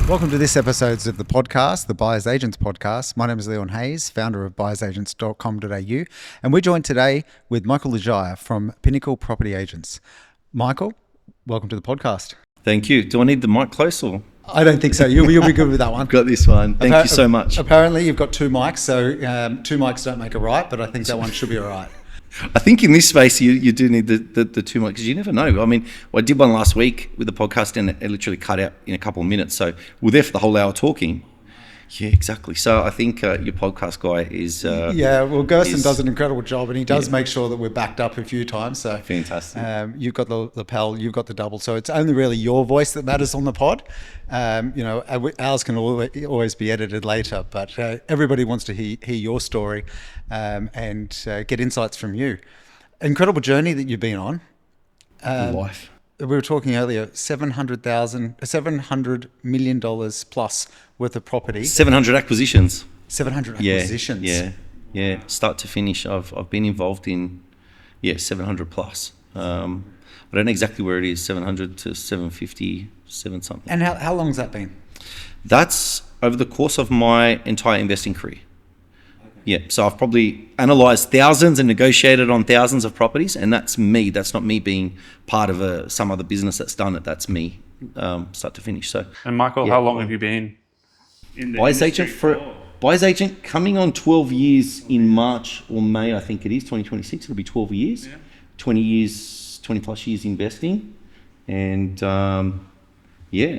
Welcome to this episode of the podcast, the Buyers Agents podcast. My name is Leon Hayes, founder of buyersagents.com.au, and we're joined today with Michael Ležaja from Pinnacle Property Agents. Michael, welcome to the podcast. Thank you. Do I need the mic close or? I don't think so. You'll be good with that one. Got this one. Thank you so much. Apparently you've got two mics, so two mics don't make a right, but I think that one should be all right. I think in this space you do need the two mics because you never know. I mean, I did one last week with the podcast and it literally cut out in a couple of minutes. So we're there for the whole hour talking. Yeah, exactly. So I think your podcast guy is... Gerson does an incredible job and he does make sure that we're backed up a few times. So fantastic. You've got the lapel, you've got the double. So it's only really your voice that matters on the pod. Ours can always be edited later, but everybody wants to hear your story and get insights from you. Incredible journey that you've been on. Life. We were talking earlier, $700 million plus worth of property. 700 acquisitions. 700 acquisitions. Yeah. Start to finish, I've been involved in 700 plus. I don't know exactly where it is, 700 to 750, 7 something. And how long's that been? That's over the course of my entire investing career. Yeah, so I've probably analysed thousands and negotiated on thousands of properties, and that's me. That's not me being part of some other business that's done it. That's me, start to finish. So. And Michael, how long have you been in the buyers agent? Buyers agent coming on 12 years in March or May, I think it is 2026. It'll be 12 years. Yeah. 20 plus years investing, and I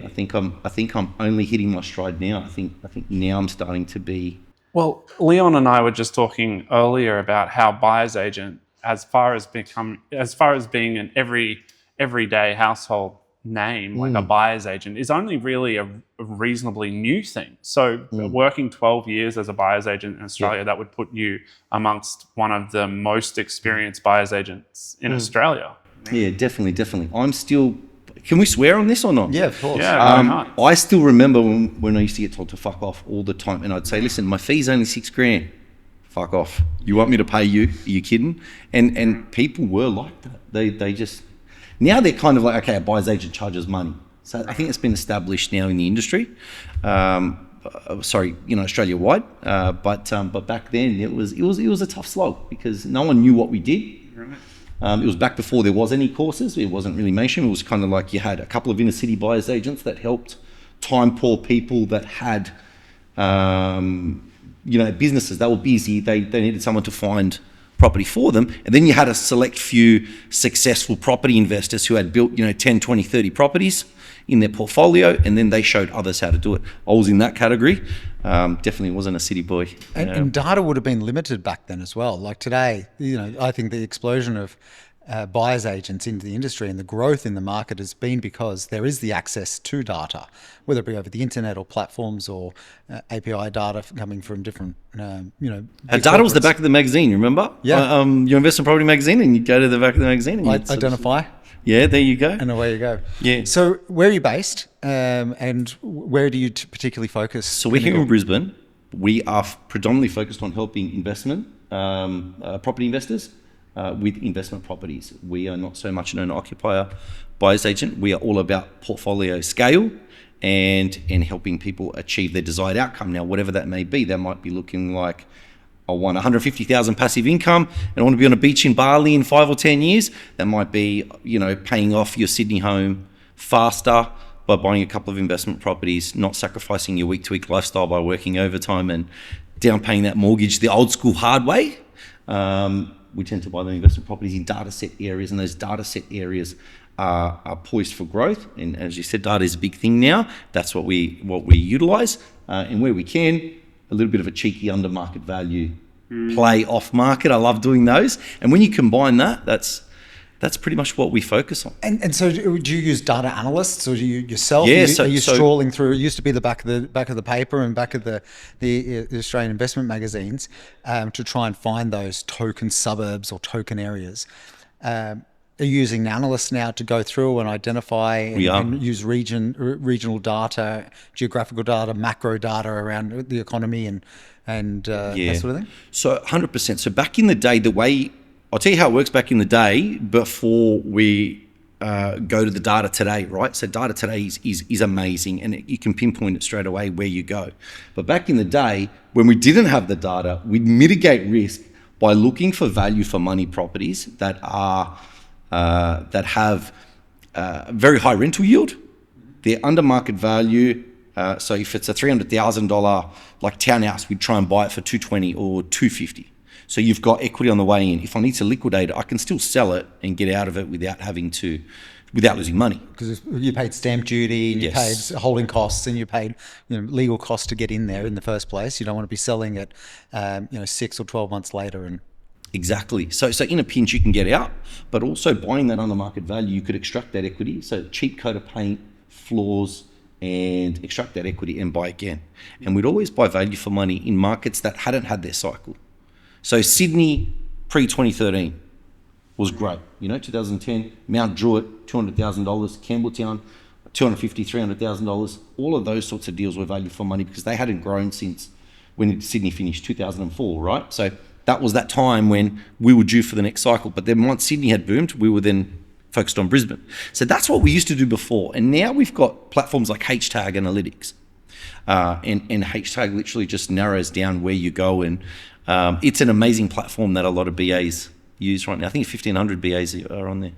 think I'm only hitting my stride now. I think now I'm starting to be. Well, Leon and I were just talking earlier about how buyer's agent, as far as being an everyday household name, like a buyer's agent, is only really a reasonably new thing. So working 12 years as a buyer's agent in Australia, that would put you amongst one of the most experienced buyer's agents in Australia. Yeah, definitely. I'm still... Can we swear on this or not? Yeah, of course. Yeah, I still remember when I used to get told to fuck off all the time, and I'd say, listen, my fee's only $6,000. Fuck off. You want me to pay you? Are you kidding? And people were like that. They just... Now they're kind of like, okay, a buyer's agent charges money. So I think it's been established now in the industry. Australia-wide. But back then it was a tough slog because no one knew what we did. It was back before there was any courses. It wasn't really mainstream. It was kind of like you had a couple of inner city buyers agents that helped time poor people that had, businesses. They were busy. They needed someone to find property for them. And then you had a select few successful property investors who had built, 10, 20, 30 properties in their portfolio, and then they showed others how to do it. I was in that category. Definitely wasn't a city boy. And data would have been limited back then as well. Like today, I think the explosion of buyers agents into the industry and the growth in the market has been because there is the access to data, whether it be over the internet or platforms or API data coming from different, data was the back of the magazine, remember? Yeah. Your investment property magazine, and you go to the back of the magazine. And Identify. Yeah, there you go. And away you go. Yeah. So where are you based and where do you particularly focus? So we're here in Brisbane. We are predominantly focused on helping property investors with investment properties. We are not so much an owner-occupier buyer's agent. We are all about portfolio scale and helping people achieve their desired outcome. Now, whatever that may be, that might be looking like, I want 150,000 passive income and I want to be on a beach in Bali in 5 or 10 years. That might be, paying off your Sydney home faster by buying a couple of investment properties, not sacrificing your week-to-week lifestyle by working overtime and down paying that mortgage the old school hard way. We tend to buy the investment properties in data set areas, and those data set areas are poised for growth. And as you said, data is a big thing now. That's what we utilize. And where we can, a little bit of a cheeky under market value play off market. I love doing those. And when you combine that, that's pretty much what we focus on. And so do you use data analysts or do you yourself? Yeah, are you trawling through? It used to be the back of the paper and back of the Australian investment magazines to try and find those token suburbs or token areas. Are you using analysts now to go through and identify and use regional data, geographical data, macro data around the economy and that sort of thing? So 100%. So back in the day, I'll tell you how it works back in the day before we go to the data today, right? So data today is amazing, and you can pinpoint it straight away where you go. But back in the day, when we didn't have the data, we'd mitigate risk by looking for value for money properties that are that have very high rental yield. They're under market value. So if it's a $300,000 like townhouse, we'd try and buy it for $220 or $250. So you've got equity on the way in. If I need to liquidate it, I can still sell it and get out of it without losing money. Because you paid stamp duty, and you Yes. paid holding costs, and you paid legal costs to get in there in the first place. You don't want to be selling it 6 or 12 months later. And Exactly. So in a pinch, you can get out, but also buying that under market value, you could extract that equity. So cheap coat of paint, floors, and extract that equity and buy again. And we'd always buy value for money in markets that hadn't had their cycle. So Sydney pre-2013 was great. 2010, Mount Druitt, $200,000, Campbelltown, $250,000, $300,000. All of those sorts of deals were value for money because they hadn't grown since when Sydney finished 2004, right? So that was that time when we were due for the next cycle. But then once Sydney had boomed, we were then focused on Brisbane. So that's what we used to do before. And now we've got platforms like HTag Analytics. And HTag literally just narrows down where you go. And it's an amazing platform that a lot of BAs use right now. I think 1,500 BAs are on there.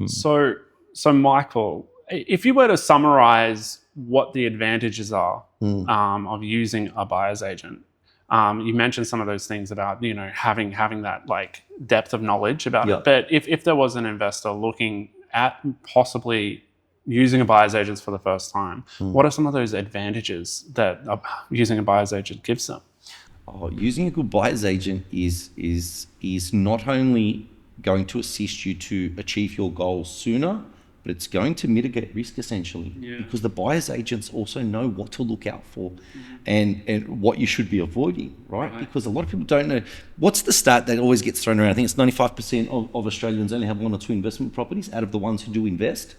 So Michael, if you were to summarize what the advantages are of using a buyer's agent, you mentioned some of those things about having that like depth of knowledge about it. But if there was an investor looking at possibly using a buyer's agent for the first time, what are some of those advantages that using a buyer's agent gives them? Using a good buyer's agent is not only going to assist you to achieve your goals sooner, but it's going to mitigate risk essentially, because the buyer's agents also know what to look out for and what you should be avoiding, right? Because a lot of people don't know. What's the stat that always gets thrown around? I think it's 95% of Australians only have 1 or 2 investment properties out of the ones who do invest.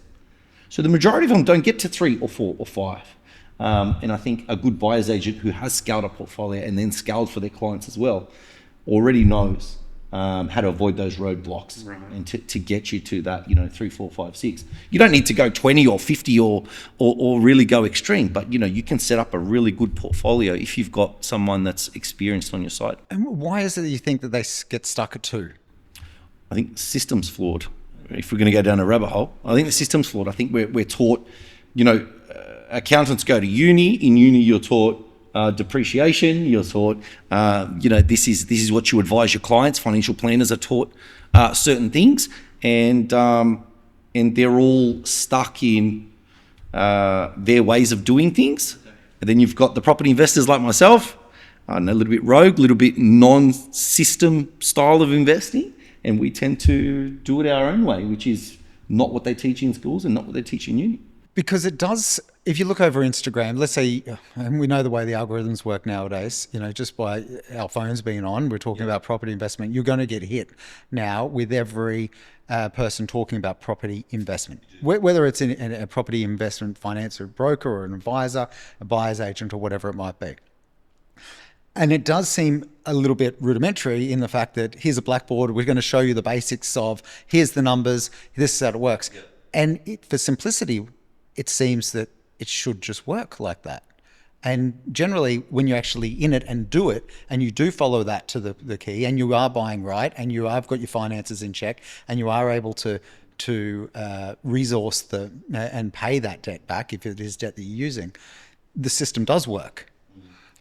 So the majority of them don't get to 3 or 4 or 5. And I think a good buyer's agent who has scaled a portfolio and then scaled for their clients as well already knows how to avoid those roadblocks and to get you to that 3, 4, 5, 6. You don't need to go 20 or 50 or really go extreme, but you can set up a really good portfolio if you've got someone that's experienced on your side. And why is it that you think that they get stuck at 2? I think the system's flawed. If we're going to go down a rabbit hole, I think the system's flawed. I think we're taught, accountants go to uni. In uni, you're taught depreciation. You're taught, this is what you advise your clients. Financial planners are taught certain things, and they're all stuck in their ways of doing things. And then you've got the property investors like myself, a little bit rogue, a little bit non-system style of investing, and we tend to do it our own way, which is not what they teach in schools and not what they teach in uni. Because it does, if you look over Instagram, let's say, and we know the way the algorithms work nowadays, just by our phones being on, we're talking about property investment, you're going to get hit now with every person talking about property investment, whether it's in a property investment financer, broker or an advisor, a buyer's agent or whatever it might be. And it does seem a little bit rudimentary in the fact that here's a blackboard, we're going to show you the basics of, here's the numbers, this is how it works. And for simplicity, it seems that it should just work like that. And generally, when you're actually in it and do it, and you do follow that to the key, and you are buying right, and you have got your finances in check, and you are able to resource and pay that debt back if it is debt that you're using, the system does work.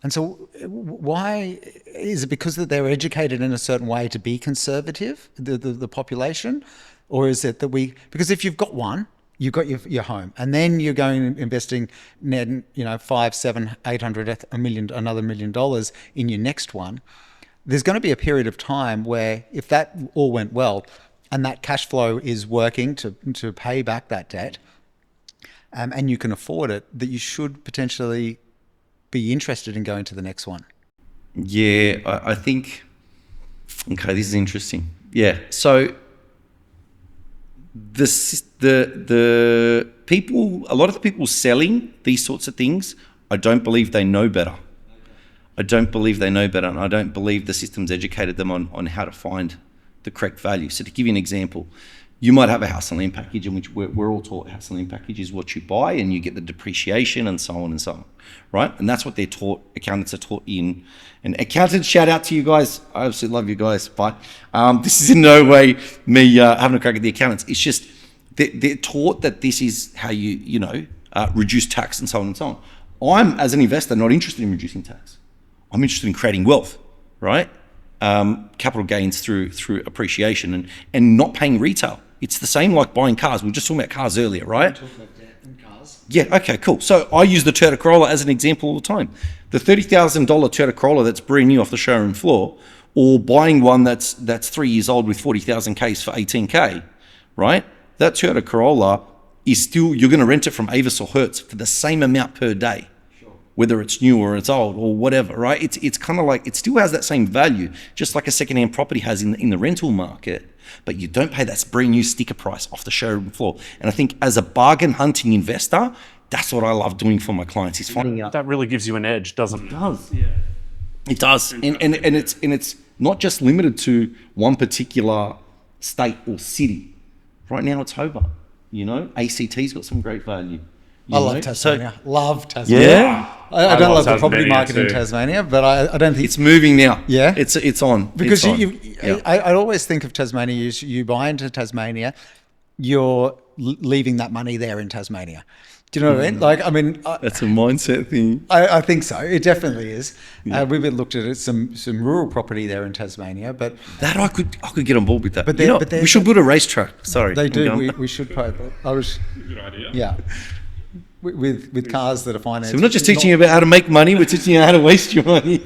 And so why is it? Because that they're educated in a certain way to be conservative, the population? Or is it that because if you've got one, you've got your home, and then you're going and investing, $500, $700, $800, $1 million, another $1 million in your next one, there's going to be a period of time where if that all went well and that cash flow is working to pay back that debt, and you can afford it, that you should potentially be interested in going to the next one. Yeah, I think, okay, this is interesting. Yeah, so the people, a lot of the people selling these sorts of things, I don't believe they know better. I don't believe they know better, and I don't believe the system's educated them on how to find the correct value. So to give you an example, You might have a house and land package, in which we're all taught house and land package is what you buy and you get the depreciation and so on and so on, right? And that's what they're taught, accountants are taught in. And accountants, shout out to you guys. I absolutely love you guys, but this is in no way me having a crack at the accountants. It's just they're taught that this is how you reduce tax and so on and so on. I'm, as an investor, not interested in reducing tax. I'm interested in creating wealth, right? Capital gains through appreciation and not paying retail. It's the same like buying cars. We were just talking about cars earlier, right? Talking about debt and cars. Yeah, okay, cool. So I use the Toyota Corolla as an example all the time. The $30,000 Toyota Corolla that's brand new off the showroom floor, or buying one that's 3 years old with 40,000 Ks for 18K, right? That Toyota Corolla is still, you're going to rent it from Avis or Hertz for the same amount per day, whether it's new or it's old or whatever, right? It's kind of like, it still has that same value, just like a secondhand property has in the rental market, but you don't pay that brand new sticker price off the showroom floor. And I think as a bargain hunting investor, that's what I love doing for my clients, is finding out. That really gives you an edge, doesn't it? It does. Yeah. It does. And it's not just limited to one particular state or city. Right now it's Hobart, ACT's got some great value. I love Tasmania. Love Tasmania. Yeah. I don't love the property Tasmania market in too. Tasmania, but I don't think It's moving now. Yeah? It's on. because It's on. you I always think of Tasmania. You buy into Tasmania, you're leaving that money there in Tasmania. Do you know what I mean? Like, I mean, That's a mindset thing. I think so. It definitely is. We've looked at it, some rural property there in Tasmania, but That I could get on board with that. But We should build a racetrack. Sorry. they I'm do. going. We should pay. I was, Good idea. yeah, with cars that are financed. So we're not just teaching you about how to make money, we're teaching you how to waste your money.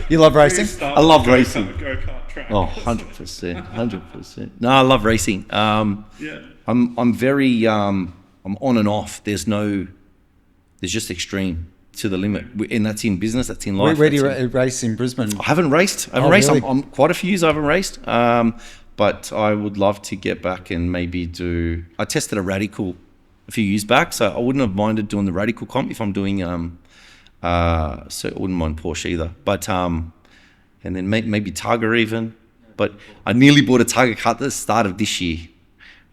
You love racing? I love racing. Go-kart track. Oh, 100%. 100%. No, I love racing. Yeah. I'm very, I'm on and off. There's just extreme to the limit. And that's in business, that's in life. Where do that's you race in Brisbane? I haven't raced. Really? I'm quite a few years I haven't raced. But I would love to get back and maybe I tested a Radical a few years back, so I wouldn't have minded doing the Radical comp if I'm doing, so I wouldn't mind Porsche either. But, and then maybe Targa even. But I nearly bought a Targa car at the start of this year.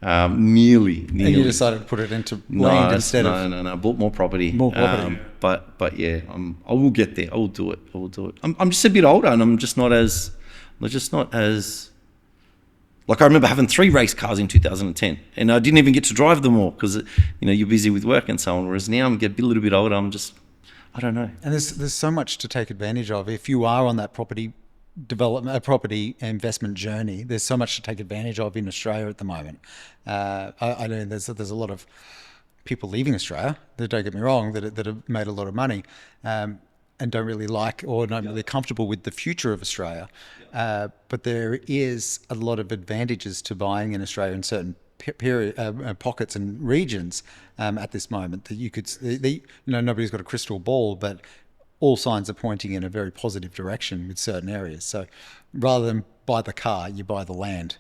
Nearly. And you decided to put it into land instead of... No. I bought more property. More property. But yeah, I will get there. I will do it. I'm just a bit older, and I'm just not as like, I remember having 3 race cars in 2010, and I didn't even get to drive them all because you're busy with work and so on. Whereas now I'm getting a little bit older. I don't know. And there's so much to take advantage of. If you are on that property development, property investment journey, there's so much to take advantage of in Australia at the moment. I know there's a lot of people leaving Australia, that, don't get me wrong, that have made a lot of money and don't really like or not really comfortable with the future of Australia. But there is a lot of advantages to buying in Australia in certain pockets and regions at this moment that you could, nobody's got a crystal ball, but all signs are pointing in a very positive direction with certain areas. So rather than buy the car, you buy the land.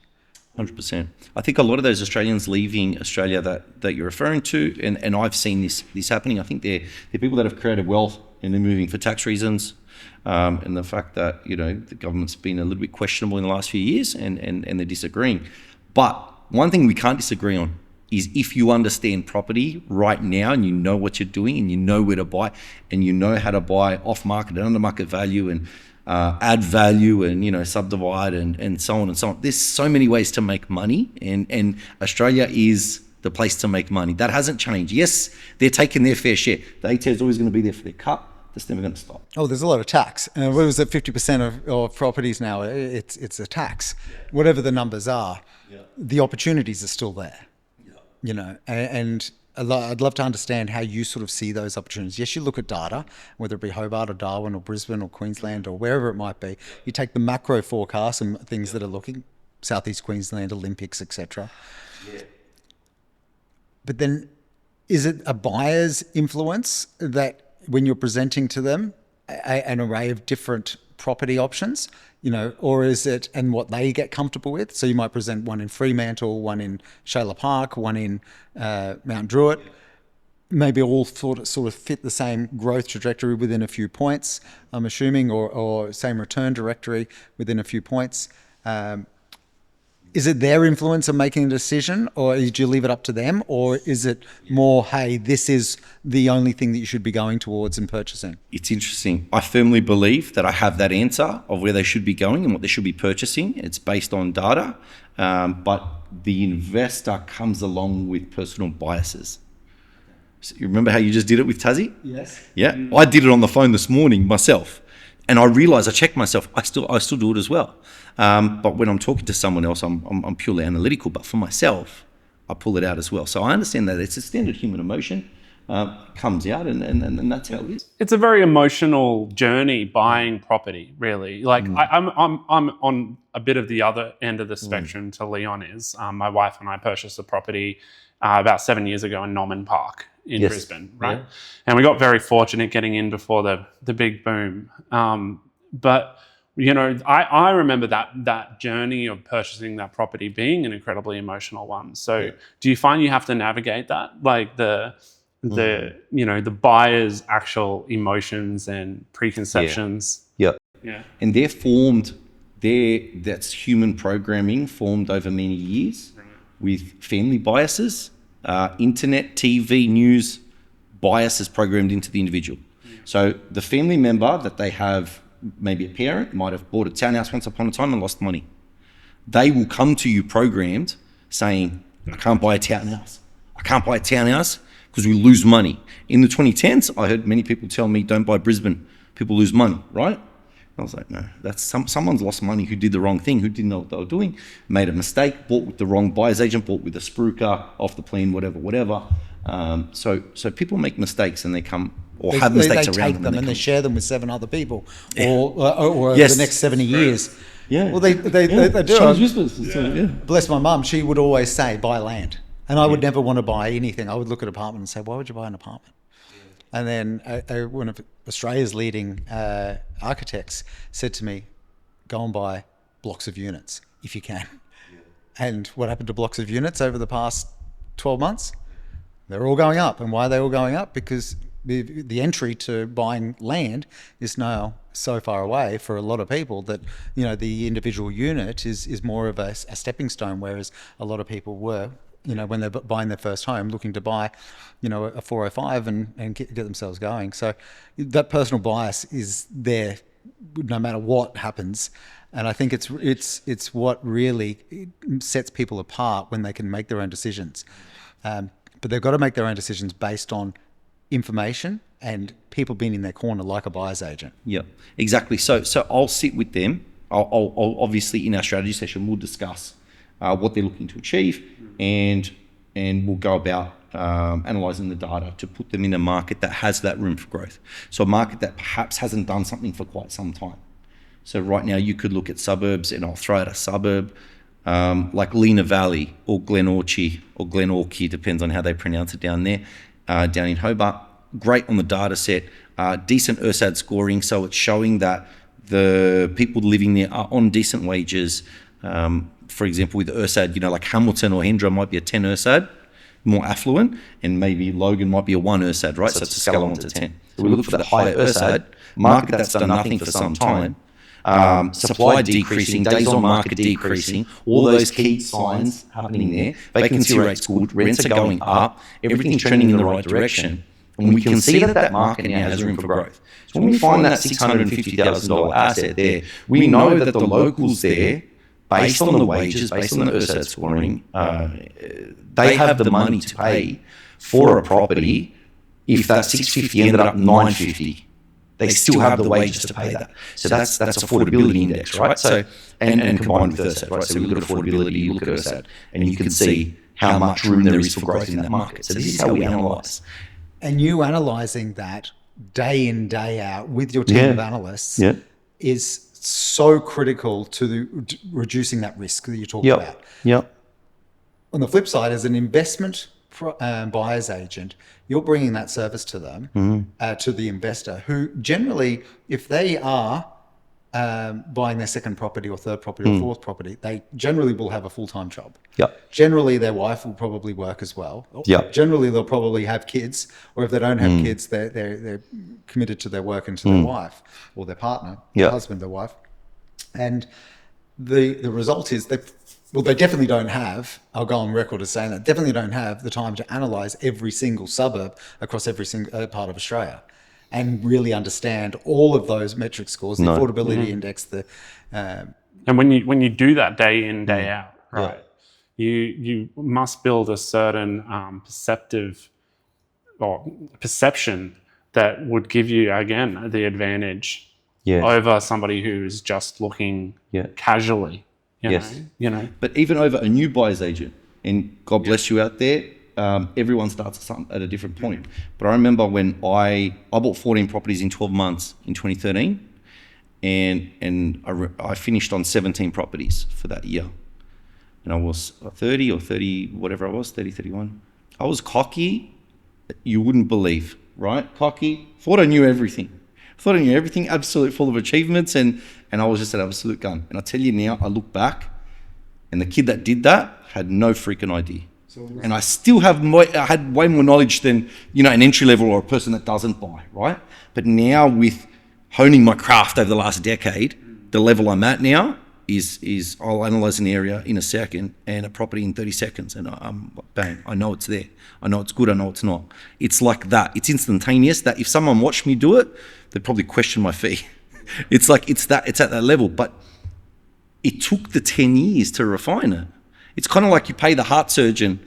100%. I think a lot of those Australians leaving Australia that you're referring to, and I've seen this happening. I think they're people that have created wealth and they're moving for tax reasons, and the fact that the government's been a little bit questionable in the last few years, and they're disagreeing. But one thing we can't disagree on is if you understand property right now and you know what you're doing and you know where to buy and you know how to buy off market and under market value and add value and subdivide and so on and so on. There's so many ways to make money, and Australia is the place to make money. That hasn't changed. Yes, they're taking their fair share. The ATO is always going to be there for their cut. That's never going to stop. Oh, there's a lot of tax. What was it? 50% of properties now, it's a tax. Whatever the numbers are, the opportunities are still there. And I'd love to understand how you sort of see those opportunities. Yes, you look at data, whether it be Hobart or Darwin or Brisbane or Queensland or wherever it might be. You take the macro forecast and things that are looking, Southeast Queensland, Olympics, etc. Yeah. But then, is it a buyer's influence that when you're presenting to them an array of different property options, or is it and what they get comfortable with? So you might present one in Fremantle, one in Shayla Park, one in Mount Druitt, maybe all sort of fit the same growth trajectory within a few points, I'm assuming, or same return trajectory within a few points. is it their influence on making a decision, or do you leave it up to them, or is it more, hey, this is the only thing that you should be going towards and purchasing? It's interesting. I firmly believe that I have that answer of where they should be going and what they should be purchasing. It's based on data, but the investor comes along with personal biases. So you remember how you just did it with Tassie? Yes. Yeah, I did it on the phone this morning myself, and I realised, I checked myself, I still do it as well. But when I'm talking to someone else, I'm purely analytical. But for myself, I pull it out as well. So I understand that it's a standard human emotion, comes out, and that's how it is. It's a very emotional journey buying property, really. Like I'm on a bit of the other end of the spectrum to Leon is. My wife and I purchased a property about 7 years ago in Norman Park in Brisbane, right? Yeah. And we got very fortunate getting in before the big boom. But you know, I remember that journey of purchasing that property being an incredibly emotional one. So do you find you have to navigate that, like the you know, the buyer's actual emotions and preconceptions? Yeah. And they're formed that's human programming formed over many years with family biases, internet, TV, news biases programmed into the individual. So the family member that they have, maybe a parent, might have bought a townhouse once upon a time and lost money. They will come to you programmed saying, I can't buy a townhouse. I can't buy a townhouse because we lose money. In the 2010s, I heard many people tell me, don't buy Brisbane, people lose money, right? I was like, no, that's someone's lost money who did the wrong thing, who didn't know what they were doing, made a mistake, bought with the wrong buyer's agent, bought with a spruiker, off the plan, whatever. So people make mistakes and they come, or have mistakes around them. They take them and they share them with 7 other people, or over the next 70 years. Yeah. Well, they do. Bless my mum, she would always say, buy land. And I would never want to buy anything. I would look at an apartment and say, why would you buy an apartment? And then one of Australia's leading architects said to me, go and buy blocks of units if you can. And what happened to blocks of units over the past 12 months? They're all going up. And why are they all going up? Because the entry to buying land is now so far away for a lot of people that, you know, the individual unit is more of a stepping stone, whereas a lot of people were, you know, when they're buying their first home, looking to buy, you know, a 405 and get themselves going. So that personal bias is there no matter what happens. And I think it's what really sets people apart when they can make their own decisions. But they've got to make their own decisions based on information and people being in their corner like a buyer's agent. Yeah, exactly. So I'll sit with them. I'll obviously in our strategy session we'll discuss what they're looking to achieve, and we'll go about analysing the data to put them in a market that has that room for growth. So a market that perhaps hasn't done something for quite some time. So right now you could look at suburbs, and I'll throw out a suburb like Lena Valley or Glenorchy or Glenorchy, depends on how they pronounce it down there, down in Hobart. Great on the data set, decent URSAD scoring, so it's showing that the people living there are on decent wages. For example, with URSAD, you know, like Hamilton or Hendra might be a 10 URSAD, more affluent, and maybe Logan might be a 1 URSAD, right? So it's a scale of 1 to 10. So we look for the higher URSAD, market that's done nothing for some time, supply decreasing, days on market decreasing, all those key signs happening there, vacancy rates good, rents are going up, everything's trending in the right direction. And we can see that market now has room for growth. So when we find that $650,000 asset there, we know that the locals there, based on the wages, based on the URSAD scoring, they have the money to pay for a property. If that 650 ended up 950, they still have the wages to pay that. So that's affordability index, right? So and combined with URSAD, right? So we look at affordability, you look at URSAD, and you can see how much room there is for growth in that market. So this is how we analyse. And you analysing that day in, day out with your team of analysts is so critical to reducing that risk that you talk about. Yep. On the flip side, as an investment buyer's agent, you're bringing that service to them, to the investor, who generally, if they are buying their second property or third property or fourth property, they generally will have a full-time job. Yep. Generally, their wife will probably work as well. Yep. Generally, they'll probably have kids, or if they don't have kids, they're committed to their work and to their wife or their partner, their husband, their wife. And the result is they've Well, they definitely don't have, I'll go on record as saying that, definitely don't have the time to analyse every single suburb across every single part of Australia and really understand all of those metric scores, the affordability index, the... And when you do that day in, day out, right, you must build a certain perception that would give you, again, the advantage over somebody who's just looking casually. You know. But even over a new buyer's agent, and God bless you out there, everyone starts at a different point. But I remember when I bought 14 properties in 12 months in 2013, and I finished on 17 properties for that year. And I was 30 or 30, whatever I was, 30, 31. I was cocky, you wouldn't believe, right? Cocky, thought I knew everything. Absolute full of achievements, and I was just an absolute gun. And I tell you now, I look back, and the kid that did that had no freaking idea. And I still I had way more knowledge than, an entry level or a person that doesn't buy, right? But now with honing my craft over the last decade, the level I'm at now is I'll analyze an area in a second and a property in 30 seconds, and bang, I know it's there. I know it's good, I know it's not. It's like that. It's instantaneous that if someone watched me do it, they'd probably question my fee. It's at that level. But it took the 10 years to refine it. It's kind of like you pay the heart surgeon,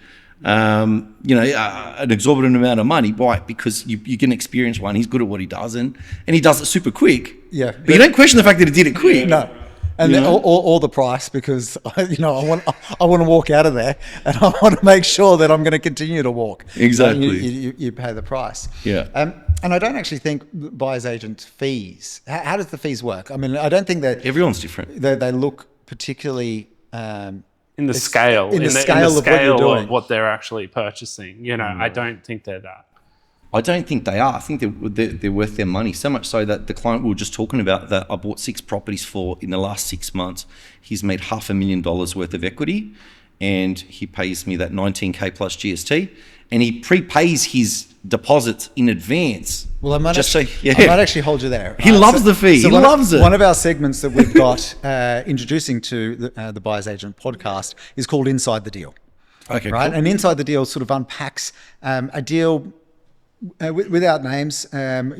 an exorbitant amount of money. Why? Because you can experience one. He's good at what he does, and he does it super quick. Yeah. But you don't question the fact that he did it quick. No. And then, or the price, because I want to walk out of there, and I want to make sure that I'm going to continue to walk. Exactly. You pay the price. Yeah. And I don't actually think buyer's agent fees. How does the fees work? I mean, I don't think that everyone's different. They look particularly in the scale of what they're actually purchasing. I don't think they're that. I don't think they are. I think they're worth their money, so much so that the client we were just talking about that I bought 6 properties for in the last 6 months, he's made $500,000 worth of equity, and he pays me that $19K plus GST, and he prepays his deposits in advance. Well, I might actually hold you there. He loves the fee. He loves it. One of our segments that we've got introducing to the Buyer's Agent podcast is called Inside the Deal. Okay, right? cool. And Inside the Deal sort of unpacks a deal without names, an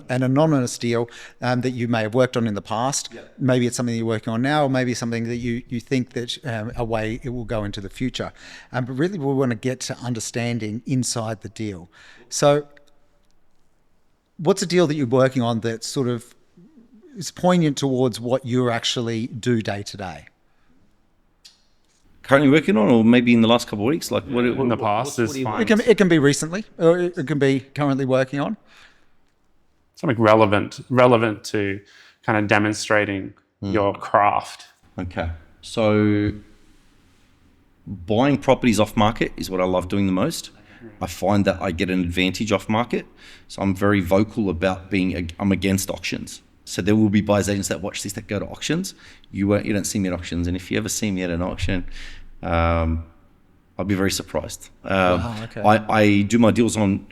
anonymous deal that you may have worked on in the past. Yep. Maybe it's something you're working on now, or maybe something that you think that a way it will go into the future. But really, we want to get to understanding inside the deal. So what's a deal that you're working on that sort of is poignant towards what you actually do day to day? Currently working on, or maybe in the last couple of weeks? Like what in the past is fine. It can be recently, or it can be currently working on. Something relevant to kind of demonstrating your craft. Okay. So buying properties off market is what I love doing the most. I find that I get an advantage off market. So I'm very vocal about I'm against auctions. So there will be buyers agents that watch this that go to auctions. You don't see me at auctions, and if you ever see me at an auction, I'll be very surprised. Okay. I do my deals on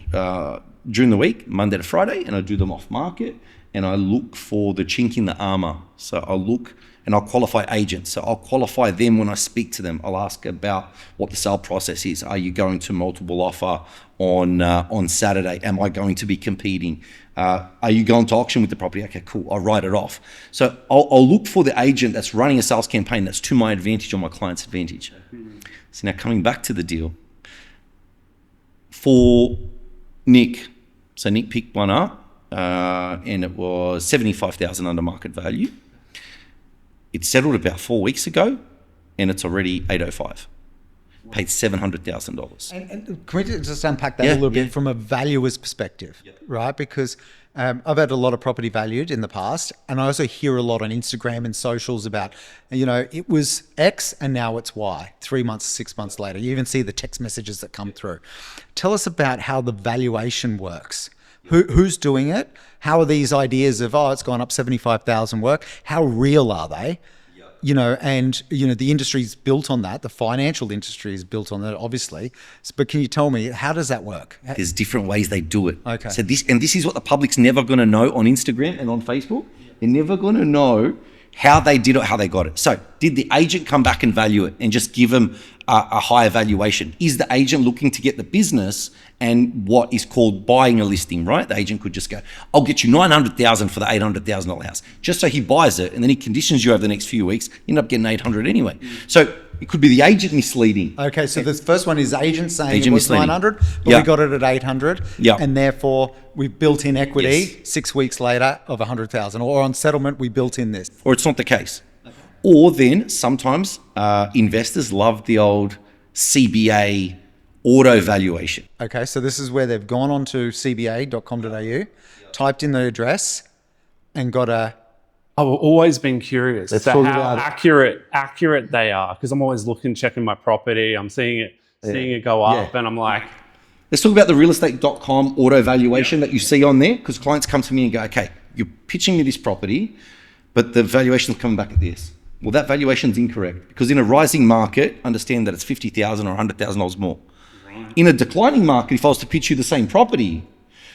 during the week, Monday to Friday, and I do them off market, and I look for the chink in the armor. So I'll look and I'll qualify agents. So I'll qualify them when I speak to them. I'll ask about what the sale process is. Are you going to multiple offer on Saturday? Am I going to be competing? Are you going to auction with the property? Okay, cool. I'll write it off. So I'll look for the agent that's running a sales campaign that's to my advantage or my client's advantage. So now coming back to the deal. For Nick, so Nick picked one up and it was $75,000 under market value. It settled about 4 weeks ago and it's already $805. Paid $700,000. And can we just unpack that a little bit from a valuer's perspective, right? Because I've had a lot of property valued in the past, and I also hear a lot on Instagram and socials about, it was X and now it's Y, 3 months, 6 months later. You even see the text messages that come through. Tell us about how the valuation works. Who's doing it? How are these ideas of, it's gone up 75,000 work? How real are they? The industry's built on that. The financial industry is built on that, obviously. But can you tell me, how does that work? There's different ways they do it. Okay. So this is what the public's never going to know on Instagram and on Facebook. They're never going to know how they did it, how they got it. So did the agent come back and value it and just give them a higher valuation? Is the agent looking to get the business and what is called buying a listing, right? The agent could just go, I'll get you $900,000 for the $800,000 house, just so he buys it, and then he conditions you over the next few weeks, you end up getting $800 anyway. So it could be the agent misleading. Okay, so the first one is agent saying Agent it was misleading. 900, but we got it at 800, and therefore we've built in equity 6 weeks later of 100,000, or on settlement we built in this. Or it's not the case. Or then sometimes investors love the old CBA auto valuation. Okay, so this is where they've gone on to cba.com.au, typed in the address, and got a... I've always been curious Let's to talk how about accurate they are, because I'm always looking, checking my property. I'm seeing it go up, and I'm like, Let's talk about the realestate.com auto valuation that you see on there, because clients come to me and go, okay, you're pitching me this property, but the valuation's coming back at this. Well, that valuation's incorrect, because in a rising market, understand that it's $50,000 or $100,000 more. Right. In a declining market, if I was to pitch you the same property,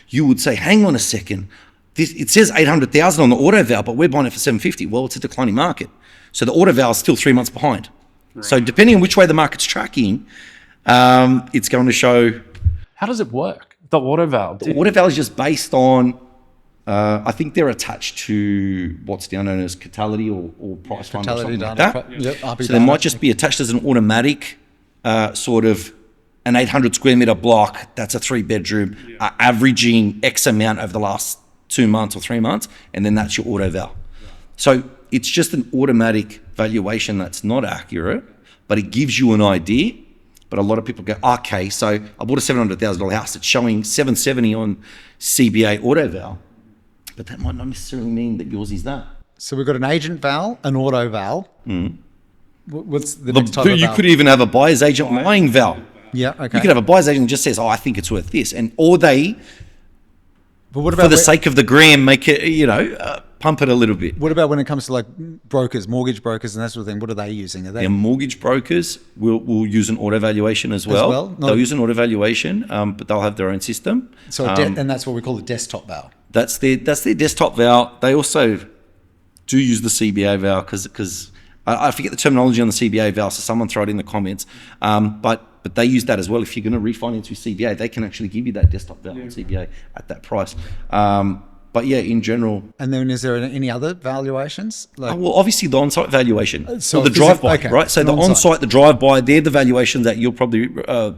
you would say, hang on a second, it says $800,000 on the auto val, but we're buying it for $750,000. Well, it's a declining market. So the auto val is still 3 months behind. Right. So depending on which way the market's tracking, it's going to show. how does it work? The auto val. The auto val is just based on, I think they're attached to what's now known as Catality or Price Fund or something like that. So they might just be attached as an automatic sort of an 800 square meter block. That's a 3-bedroom, averaging X amount over the last 2 months or 3 months, and then that's your auto val. So it's just an automatic valuation that's not accurate, but it gives you an idea. But a lot of people go, okay, so I bought a $700,000 house. It's showing $770 on CBA auto val, but that might not necessarily mean that yours is that. So we've got an agent val, an auto val. What's the next type of You val? could even have a buyer's agent lying val. Yeah, okay. You could have a buyer's agent that just says, oh, I think it's worth this. Or they, But what for about the sake of the gram, make it, pump it a little bit. what about when it comes to like brokers, mortgage brokers, and that sort of thing? What are they using? Are they Their mortgage brokers will use an auto valuation as well. They'll use an auto valuation, but they'll have their own system. so and that's what we call a desktop val. That's their desktop val. They also do use the CBA val because I forget the terminology on the CBA val, so someone throw it in the comments. But they use that as well. If you're going to refinance with CBA, they can actually give you that desktop val on CBA at that price. But yeah, in general. And then is there any other valuations? Like, Well, obviously the on-site valuation, So or the physical- drive-by, okay, right? So an the on-site. on-site, the drive-by, they're the valuations that you're probably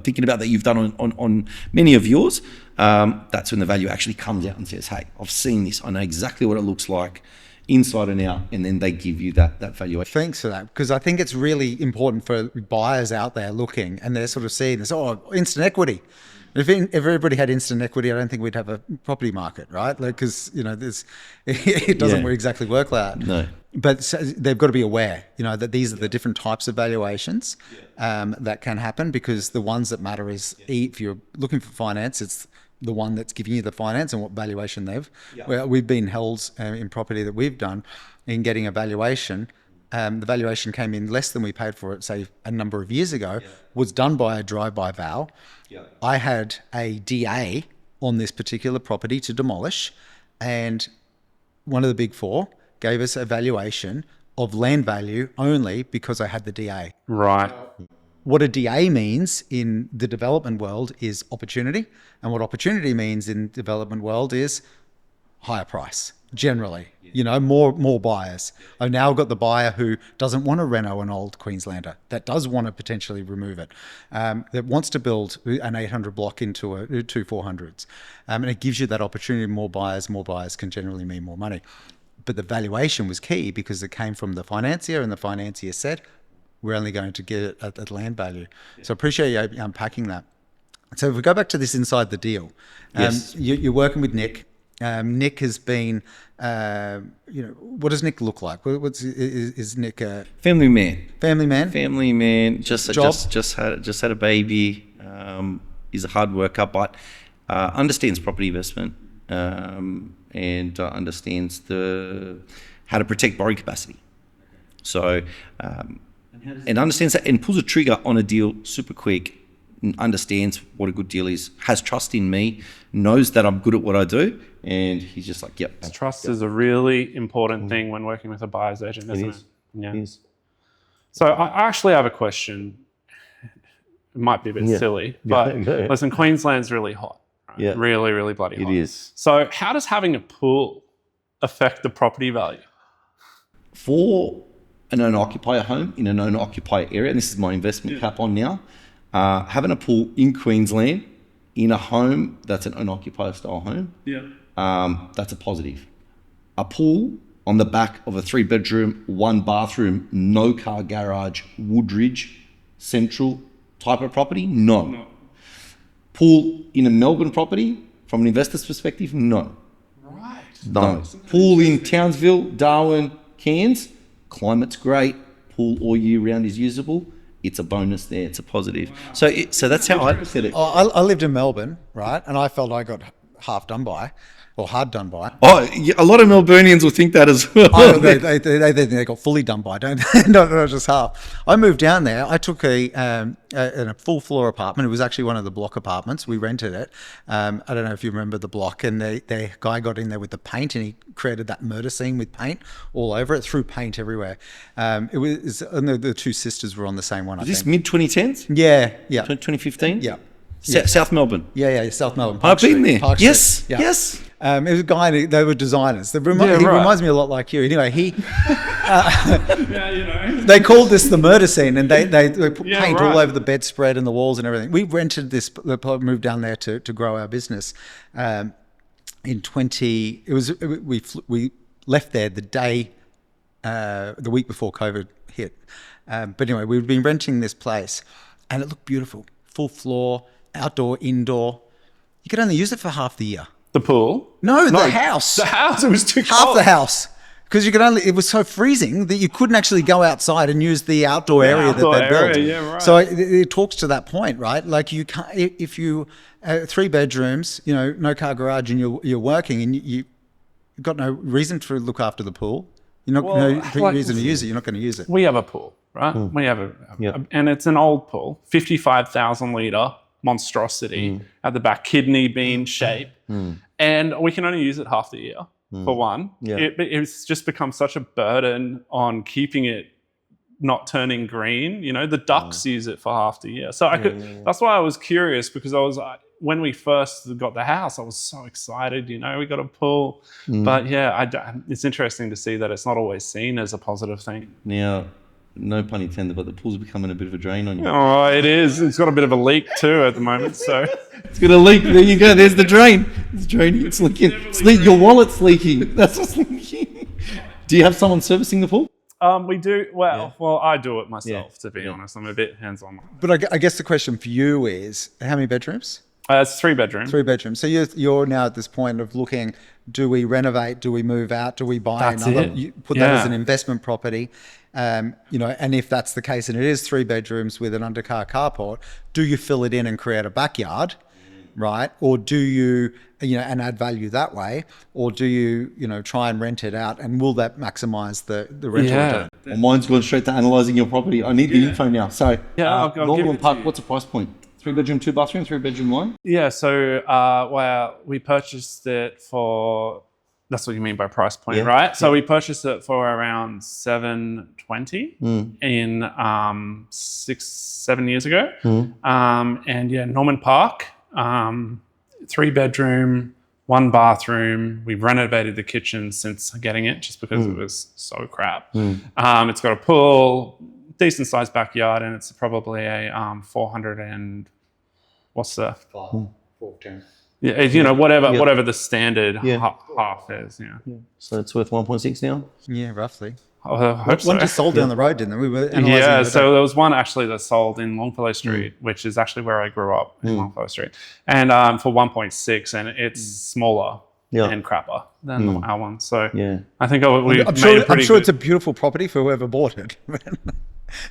thinking about that you've done on many of yours. That's when the value actually comes out and says, hey, I've seen this. I know exactly what it looks like inside and out. And then they give you that valuation. thanks for that, because I think it's really important for buyers out there looking, and they're sort of seeing this, instant equity. If everybody had instant equity, I don't think we'd have a property market, right? Because it doesn't exactly work like that. No. But so they've got to be aware, that these are the different types of valuations that can happen, because the ones that matter is if you're looking for finance, it's the one that's giving you the finance and what valuation they've. Well, we've been held in property that we've done in getting a valuation. The valuation came in less than we paid for it, say, a number of years ago, was done by a drive-by val. I had a DA on this particular property to demolish, and one of the big four gave us a valuation of land value only because I had the DA. right. What a DA means in the development world is opportunity, and what opportunity means in development world is higher price, generally. More buyers. I've now got the buyer who doesn't want to reno an old Queenslander, that does want to potentially remove it, that wants to build an 800 block into two 400s. And it gives you that opportunity. More buyers can generally mean more money. But the valuation was key because it came from the financier, and the financier said, we're only going to get it at land value. So I appreciate you unpacking that. So if we go back to this inside the deal, Yes. you're working with Nick. Nick has been, what does Nick look like? Is Nick a Family man. family man? Family man. Job? Just had a baby. He's a hard worker, but understands property investment and understands how to protect borrowing capacity. So and understands that and pulls a trigger on a deal super quick. understands what a good deal is, has trust in me, knows that I'm good at what I do, and he's just like, yep. Trust is a really important thing when working with a buyer's agent, isn't it? Yeah. It is. So I actually have a question. It might be a bit silly, but listen, Queensland's really hot. Right? Yeah. Really, really bloody hot. It is. So how does having a pool affect the property value? For an owner-occupier home in an owner-occupier area, and this is my investment cap on now, having a pool in Queensland in a home that's an owner-occupier style home, that's a positive. A pool on the back of a 3-bedroom, 1-bathroom, no car garage, Woodridge, central type of property, no. Pool in a Melbourne property, from an investor's perspective, no. Right. No. Pool in Townsville, Darwin, Cairns, climate's great, pool all year round is usable. It's a bonus there. It's a positive. Wow. So that's how I look at it. I lived in Melbourne, right, and I felt I got half done by, or hard done by. Oh, yeah, a lot of Melburnians will think that as well. They got fully done by, don't they? Not just half. I moved down there. I took a full floor apartment. It was actually one of the block apartments. We rented it. I don't know if you remember the block. And the guy got in there with the paint, and he created that murder scene with paint all over it. Threw paint everywhere. It was, and the two sisters were on the same one. Is this mid 2010s? Yeah. 2015? Yeah. South Melbourne. Yeah, South Melbourne. I've been there. Park Yes, Street. Yeah. yes. It was a guy. They were designers. He reminds me a lot like you. Anyway, they called this the murder scene, and they put paint all over the bedspread and the walls and everything. We rented this. Moved down there to grow our business. In 20, we left there the week before COVID hit. But anyway, we'd been renting this place, and it looked beautiful. Full floor, outdoor, indoor. You could only use it for half the year. The pool? No, the house. The house, it was too cold. Half the house. Because it was so freezing that you couldn't actually go outside and use the outdoor area that they built. Yeah, right. So it talks to that point, right? Like you can't, if you, 3 bedrooms, no car garage, and you're working, and you've got no reason to look after the pool. No reason to use it. You're not going to use it. We have a pool, right? We have and it's an old pool, 55,000 litre monstrosity at the back, kidney bean shape. And we can only use it half the year, for one. It's just become such a burden on keeping it not turning green. The ducks use it for half the year. So that's why I was curious, because when we first got the house, I was so excited, we got a pool. But it's interesting to see that it's not always seen as a positive thing. Now, no pun intended, but the pool's becoming a bit of a drain on you. Oh, it is. It's got a bit of a leak too at the moment. So it's got a leak. There you go. There's the drain. It's draining. It's leaking. Your wallet's leaking. That's what's leaking. Do you have someone servicing the pool? We do. Well, I do it myself, to be honest. I'm a bit hands-on. But I guess the question for you is, how many bedrooms? It's 3 bedrooms. 3 bedrooms. So you're now at this point of looking, do we renovate? Do we move out? Do we buy another? Put that as an investment property. And if that's the case, and it is 3 bedrooms with an undercar carport, do you fill it in and create a backyard, right? Or do you, and add value that way? Or do you, try and rent it out? And will that maximize the rental return? Well, mine's gone straight to analysing your property. I need the info now. So, I'll Northern Park, what's the price point? 3 bedroom, 2 bathroom, 3 bedroom, 1? Yeah, so we purchased it for, that's what you mean by price point, right? So we purchased it for around $720 in 6-7 years ago. And Norman Park, 3 bedroom, 1 bathroom. We've renovated the kitchen since getting it, just because it was so crap. It's got a pool, decent sized backyard, and it's probably a 400 and what's the 410. whatever the standard half is. So it's worth 1.6 now. Yeah, roughly. I hope so. One just sold down the road, didn't they? We were analysing so there was one actually that sold in Longfellow Street, which is actually where I grew up, in Longfellow Street, and for 1.6, and it's smaller and crapper than our one. So I think I'm sure it's a beautiful property for whoever bought it.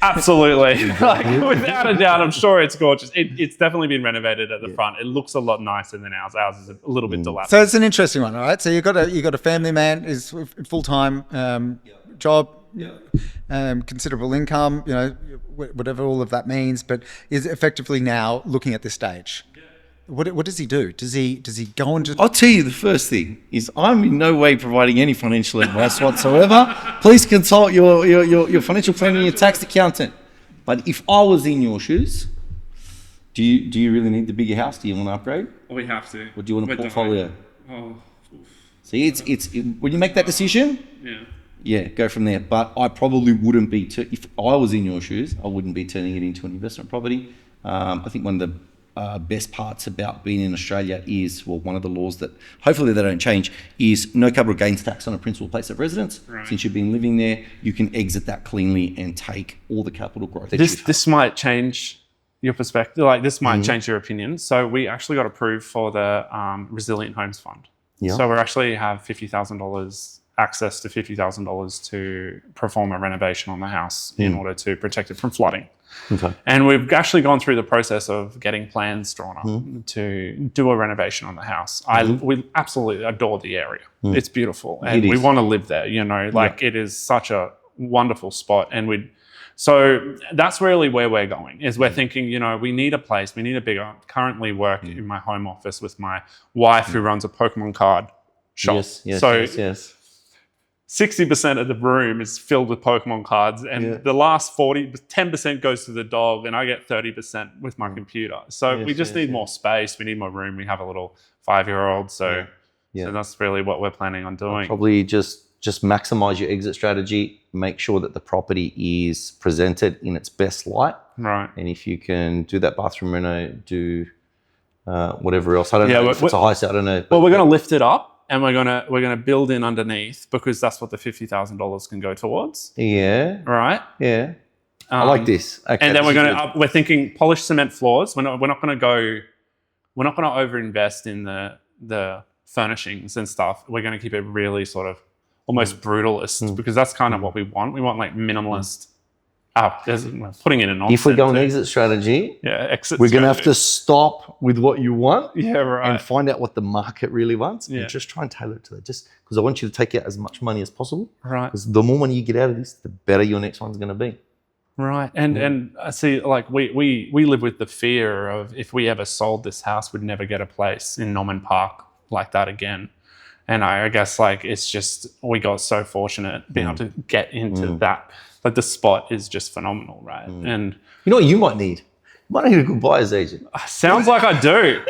Absolutely. Without a doubt, I'm sure it's gorgeous. It's definitely been renovated at the front. It looks a lot nicer than ours. Ours is a little bit dilapidated. So it's an interesting one, all right? So you've got a family man, is full-time job, considerable income, whatever all of that means, but is effectively now looking at this stage. What does he do? Does he go into? I'll tell you the first thing is I'm in no way providing any financial advice whatsoever. Please consult your financial planner and your tax accountant. But if I was in your shoes, do you really need the bigger house? Do you want to upgrade? We have to. Or do you want a portfolio? Oh, See, it's when you make that decision, go from there. But I probably wouldn't be, if I was in your shoes, I wouldn't be turning it into an investment property. I think one of the best parts about being in Australia is, one of the laws that hopefully they don't change is no capital gains tax on a principal place of residence. Right. Since you've been living there, you can exit that cleanly and take all the capital growth. This might change your perspective. Like this might change your opinion. So we actually got approved for the Resilient Homes Fund. Yeah. So we actually have $50,000 access to $50,000 to perform a renovation on the house in order to protect it from flooding. Okay. And we've actually gone through the process of getting plans drawn up to do a renovation on the house. We absolutely adore the area. It's beautiful, and we want to live there. It is such a wonderful spot, and so that's really where we're going. Is we're thinking, we need a place, we need a bigger. Currently, work in my home office with my wife, who runs a Pokemon card shop. Yes. 60% of the room is filled with Pokemon cards, and the last 10% goes to the dog, and I get 30% with my computer. So we just need more space. We need more room. We have a little 5-year-old, so that's really what we're planning on doing. Probably just maximize your exit strategy. Make sure that the property is presented in its best light. Right. And if you can do that bathroom reno, do whatever else. I don't know if it's a high sale. I don't know. Well, we're going to lift it up. And we're gonna build in underneath, because that's what the $50,000 can go towards. Yeah. Right. Yeah. I like this. Okay. And then we're thinking polished cement floors. We're not gonna overinvest in the furnishings and stuff. We're gonna keep it really sort of almost brutalist, because that's kind of what we want. We want like minimalist. We're putting it in. If we go an exit strategy, we're going to have to stop with what you want, and find out what the market really wants, and just try and tailor it to that. Just because I want you to take out as much money as possible, right? Because the more money you get out of this, the better your next one's going to be. Right, and I see, like we live with the fear of, if we ever sold this house, we'd never get a place in Norman Park like that again. And I guess it's just, we got so fortunate being able to get into that. Like the spot is just phenomenal, right? And you know what you might need? You might need a good buyer's agent. Sounds like I do.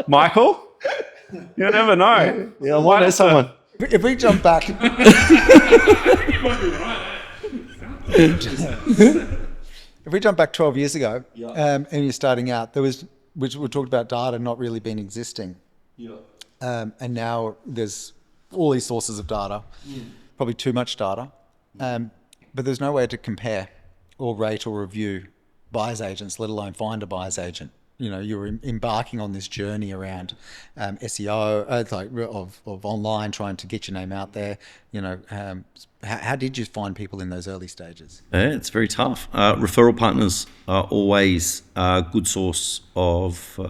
Michael, you never know. Yeah, I might know someone. If we jump back, if we jump back 12 years ago, and you're starting out, we talked about data not really being existing. Yeah. And now there's all these sources of data, probably too much data. But there's no way to compare or rate or review buyer's agents, let alone find a buyer's agent. You're embarking on this journey around SEO, of online, trying to get your name out there. How did you find people in those early stages? Yeah, it's very tough. Referral partners are always a good source of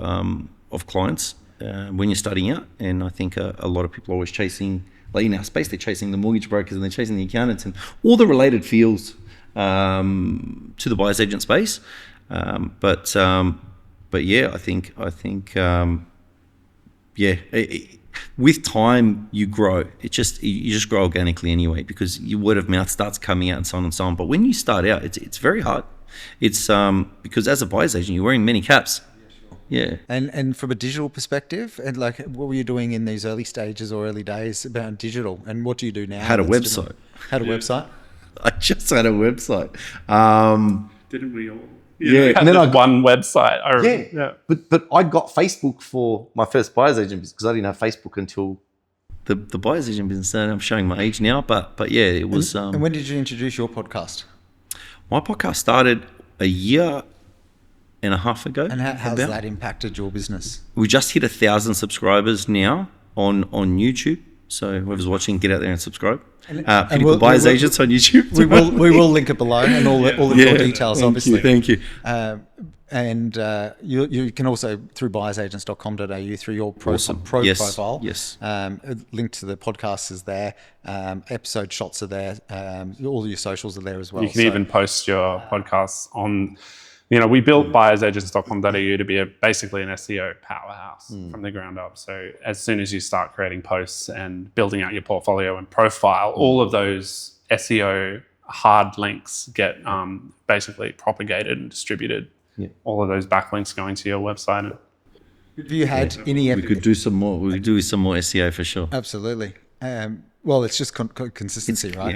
clients when you're starting out, and I think a lot of people are always chasing. Like in our space, they're chasing the mortgage brokers and they're chasing the accountants and all the related fields to the buyer's agent space. But yeah, I think with time you grow. You just grow organically anyway, because your word of mouth starts coming out and so on and so on. But when you start out, it's very hard. It's because as a buyer's agent, you're wearing many caps. Yeah. And from a digital perspective, and what were you doing in these early stages or early days about digital, and what do you do now? Had a website. I just had a website. Didn't we all? Yeah. And then one website. But I got Facebook for my first buyer's agent because I didn't have Facebook until the buyer's agent business. I'm showing my age now, but yeah, it was. And when did you introduce your podcast? My podcast started a year and a half ago. And how's that impacted your business? We just hit 1,000 subscribers now on YouTube. So whoever's watching, get out there and subscribe. Pinnacle Buyers Agents on YouTube. we will link it below, and all the details, obviously. Thank you. And you can also, through buyersagents.com.au, through your Awesome. profile, Yes. a link to the podcast is there, episode shots are there, all your socials are there as well. You can even post your podcasts on, we built buyersagents.com.au to be basically an SEO powerhouse from the ground up. So as soon as you start creating posts and building out your portfolio and profile, all of those SEO hard links get basically propagated and distributed. Yeah. All of those backlinks going to your website. Have you had any? We could do some more. We could do some more SEO for sure. Absolutely. Well, it's just consistency, right?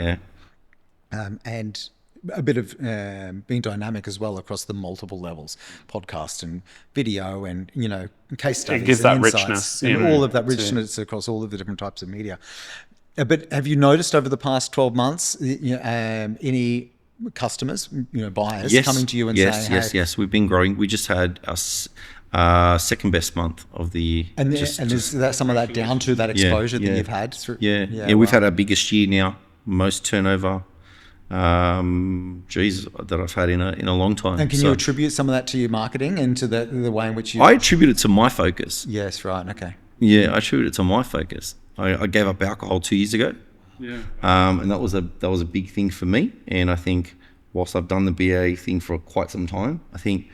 Yeah. And a bit of being dynamic as well across the multiple levels, podcast and video, and case studies. It gives and that insights, richness, and all of that richness across all of the different types of media. But have you noticed over the past 12 months any customers, buyers coming to you and saying, "Hey," yes, we've been growing. We just had our second best month of the year. and is that some of that down to that exposure that you've had? We've had our biggest year now, most turnover. That I've had in a long time. And can you attribute some of that to your marketing and to the way in which you? I attribute it to my focus. Yes, right, okay. Yeah, I attribute it to my focus. I gave up alcohol 2 years ago. Yeah. And that was a big thing for me. And I think whilst I've done the BA thing for quite some time, I think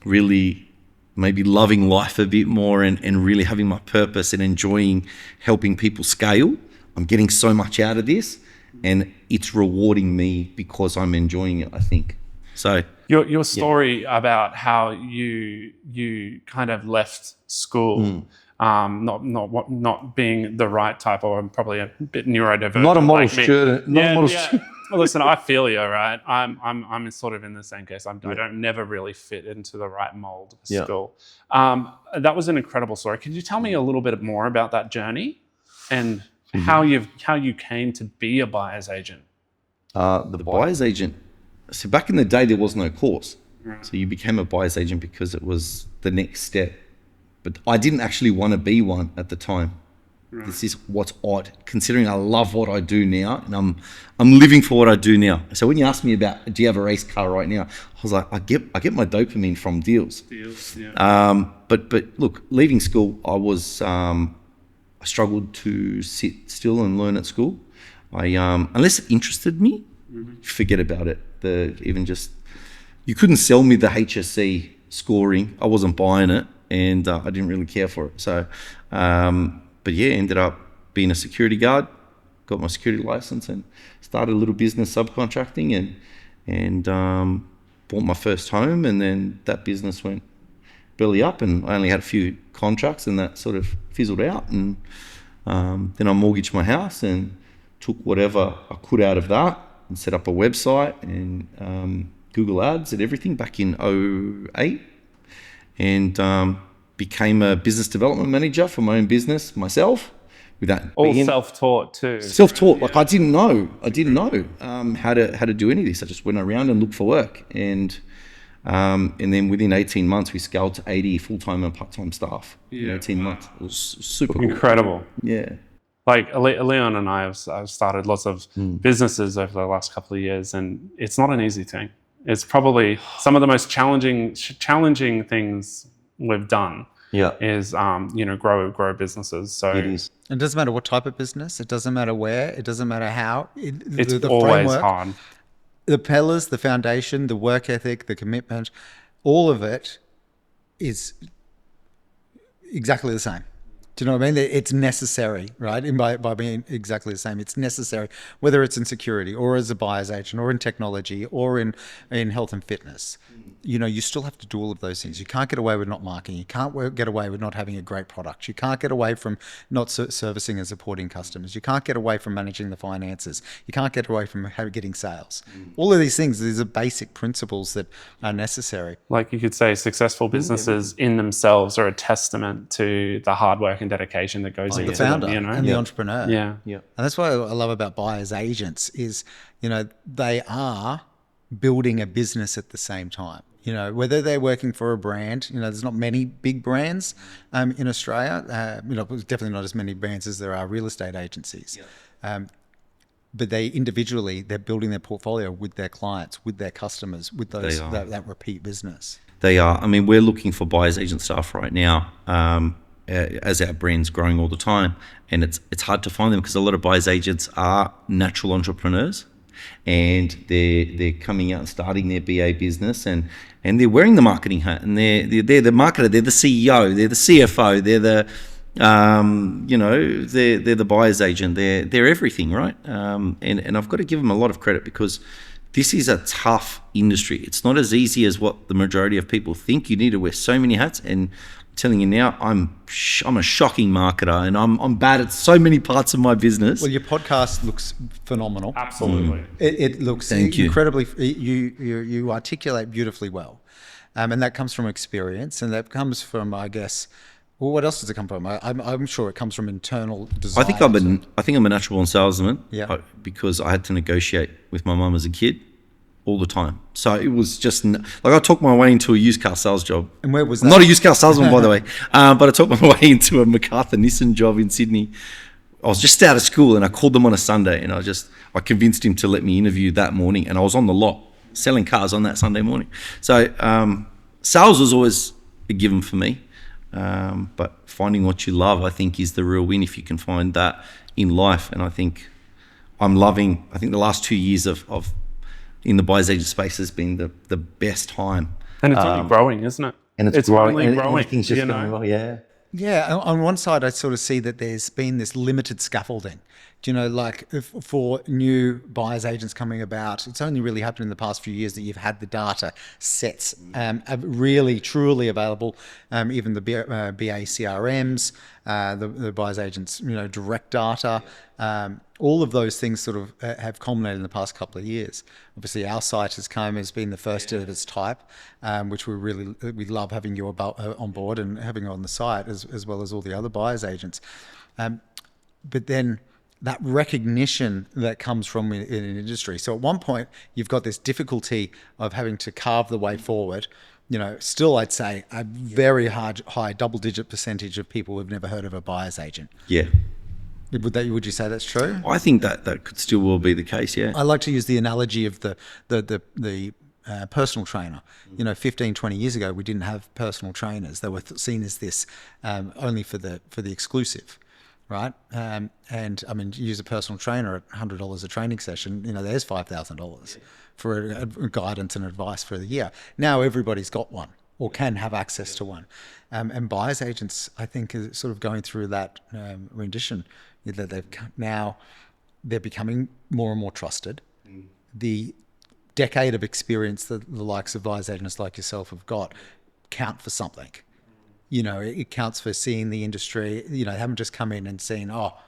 really maybe loving life a bit more and really having my purpose and enjoying helping people scale. I'm getting so much out of this, and it's rewarding me because I'm enjoying it, I think. So your story about how you kind of left school, not being the right type, or probably a bit neurodivergent. Not a model like me. student. Not a model student. Well, listen, I feel you, right? I'm sort of in the same case. I don't never really fit into the right mold of school. That was an incredible story. Could you tell me a little bit more about that journey and how you came to be a buyer's agent? The buyer's agent. So back in the day, there was no course. So you became a buyer's agent because it was the next step. But I didn't actually want to be one at the time. Right. This is what's odd, considering I love what I do now, and I'm living for what I do now. So when you ask me about, do you have a race car right now? I was like, I get my dopamine from deals. Yeah. But look, leaving school, I struggled to sit still and learn at school. Unless it interested me, forget about it. You couldn't sell me the HSC scoring. I wasn't buying it, and I didn't really care for it. So, ended up being a security guard, got my security license, and started a little business subcontracting, and bought my first home, and then that business went belly up, and I only had a few contracts, and that sort of fizzled out, and then I mortgaged my house and took whatever I could out of that and set up a website and Google Ads and everything back in 2008, and became a business development manager for my own business myself. Without all self-taught too. Self-taught, like I didn't know how to do any of this. I just went around and looked for work, and then within 18 months we scaled to 80 full-time and part-time staff. In 18 months, it was super cool. Incredible. Yeah. Like Leon and I have started lots of businesses over the last couple of years, and it's not an easy thing. It's probably some of the most challenging things we've done. Is grow businesses. So it is. It doesn't matter what type of business. It doesn't matter where. It doesn't matter how. It's the always framework, hard. The pillars, the foundation, the work ethic, the commitment, all of it is exactly the same. Do you know what I mean? It's necessary, right? And by being exactly the same, it's necessary, whether it's in security or as a buyer's agent or in technology or in health and fitness. You still have to do all of those things. You can't get away with not marketing. You can't get away with not having a great product. You can't get away from not servicing and supporting customers. You can't get away from managing the finances. You can't get away from getting sales. All of these things, these are basic principles that are necessary. Like you could say, successful businesses in themselves are a testament to the hard work and dedication that goes into the founder them, and the entrepreneur. Yeah. And that's what I love about buyer's agents is, they are building a business at the same time. Whether they're working for a brand, there's not many big brands in Australia. Definitely not as many brands as there are real estate agencies. But they're building their portfolio with their clients, with their customers, with those that repeat business. They are. I mean, we're looking for buyers agent staff right now, as our brand's growing all the time, and it's hard to find them because a lot of buyers agents are natural entrepreneurs, and they're coming out and starting their BA business, and they're wearing the marketing hat, and they're the marketer, they're the CEO, they're the CFO, they're the they're the buyer's agent, they're everything, right? And I've got to give them a lot of credit because this is a tough industry. It's not as easy as what the majority of people think. You need to wear so many hats, and I'm telling you now, I'm a shocking marketer, and I'm bad at so many parts of my business. Well, your podcast looks phenomenal. Absolutely. It looks Thank you. incredibly. You articulate beautifully well, and that comes from experience, and that comes from, I guess. Well, what else does it come from? I'm sure it comes from internal desire. I think I'm a natural born salesman. Yeah. Because I had to negotiate with my mum as a kid all the time. So it was just like I talked my way into a used car sales job. And where was I'm that? not a used car salesman, by the way, but I talked my way into a MacArthur Nissan job in Sydney. I was just out of school, and I called them on a Sunday, and I convinced him to let me interview that morning, and I was on the lot selling cars on that Sunday morning. So sales was always a given for me. But finding what you love, I think, is the real win if you can find that in life. And I think I'm loving, I think the last 2 years of in the buyer's agent space has been the best time. And it's only growing, isn't it? And it's only growing. growing. Everything's just you know? going well, yeah. Yeah, on one side, I sort of see that there's been this limited scaffolding. Do you know, like for new buyers agents coming about, it's only really happened in the past few years that you've had the data sets really, truly available. Even the BA CRMs, the buyers agents, direct data, all of those things sort of have culminated in the past couple of years. Obviously, our site has been the first of its type, which we love having you on board and having you on the site as well as all the other buyers agents. But then that recognition that comes from in an industry. So at one point, you've got this difficulty of having to carve the way forward. Still, I'd say a very high double-digit percentage of people have never heard of a buyer's agent. Yeah. Would you say that's true? I think that could still well be the case, yeah. I like to use the analogy of the personal trainer. 15, 20 years ago, we didn't have personal trainers. They were seen as this only for the exclusive, right? And I mean, you use a personal trainer at $100 a training session. There's $5,000 for a guidance and advice for the year. Now everybody's got one or can have access to one. And buyers agents, I think, are sort of going through that rendition that they're becoming more and more trusted. The decade of experience that the likes of buyers agents like yourself have got count for something. It counts for seeing the industry. They haven't just come in and seen, all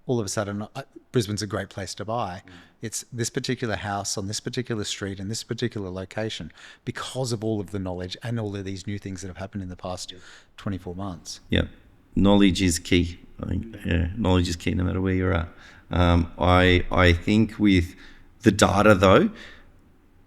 of a sudden, Brisbane's a great place to buy. It's this particular house on this particular street in this particular location because of all of the knowledge and all of these new things that have happened in the past 24 months. Yeah, knowledge is key. I think knowledge is key no matter where you're at. I think with the data though,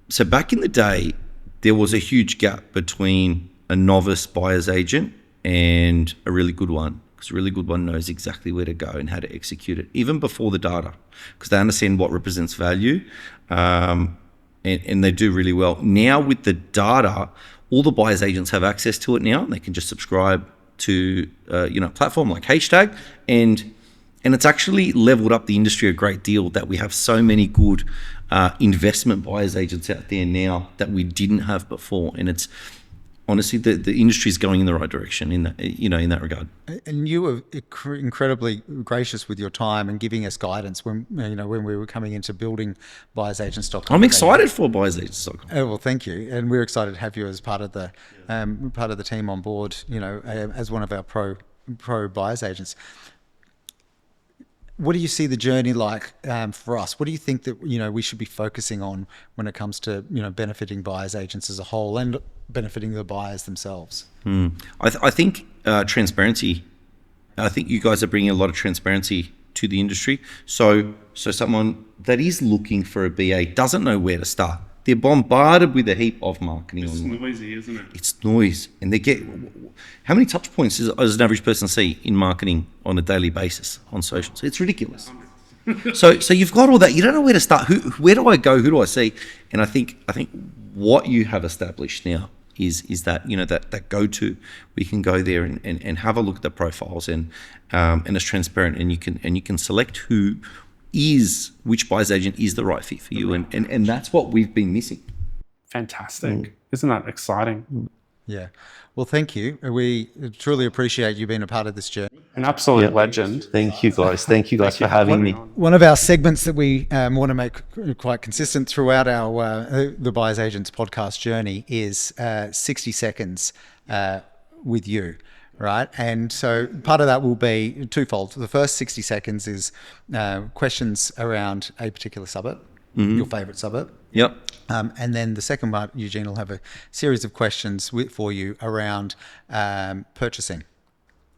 so back in the day, there was a huge gap between a novice buyer's agent and a really good one, because a really good one knows exactly where to go and how to execute it, even before the data, because they understand what represents value, and they do really well. Now with the data, all the buyer's agents have access to it now, and they can just subscribe to a platform like Hashtag, and it's actually leveled up the industry a great deal that we have so many good investment buyers agents out there now that we didn't have before, and it's honestly the industry is going in the right direction in that in that regard. And you were incredibly gracious with your time and giving us guidance when when we were coming into building buyersagents.com. I'm excited for buyersagents.com. Oh, well, thank you, and we're excited to have you as part of the team on board. As one of our pro buyers agents. What do you see the journey like for us? What do you think that we should be focusing on when it comes to benefiting buyers agents as a whole and benefiting the buyers themselves? I think transparency. I think you guys are bringing a lot of transparency to the industry. So someone that is looking for a BA doesn't know where to start. They're bombarded with a heap of marketing. It's noisy, isn't it? It's noise, and they get. How many touch points does an average person see in marketing on a daily basis on socials? It's ridiculous. So you've got all that. You don't know where to start. Where do I go? Who do I see? And I think what you have established now is that, that go-to. We can go there and have a look at the profiles, and it's transparent, and you can select which buyer's agent is the right fit for you, and that's what we've been missing. Fantastic. Isn't that exciting? Yeah. Well, thank you. We truly appreciate you being a part of this journey. An absolute legend. Thank you guys. Thank you guys for having me. One of our segments that we want to make quite consistent throughout our the Buyers Agents podcast journey is 60 seconds with you, right? And so part of that will be twofold. The first 60 seconds is questions around a particular suburb, your favourite suburb. Yep. And then the second part, Eugene will have a series of questions for you around purchasing,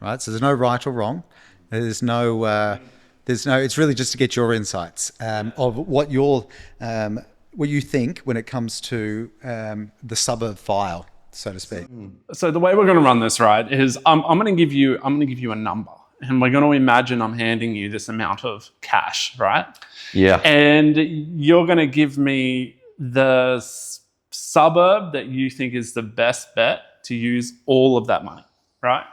right? So there's no right or wrong. It's really just to get your insights of what you think when it comes to the suburb file, so to speak. So the way we're going to run this, right, is I'm going to give you a number, and we're going to imagine I'm handing you this amount of cash, right? Yeah. And you're going to give me the suburb that you think is the best bet to use all of that money, right?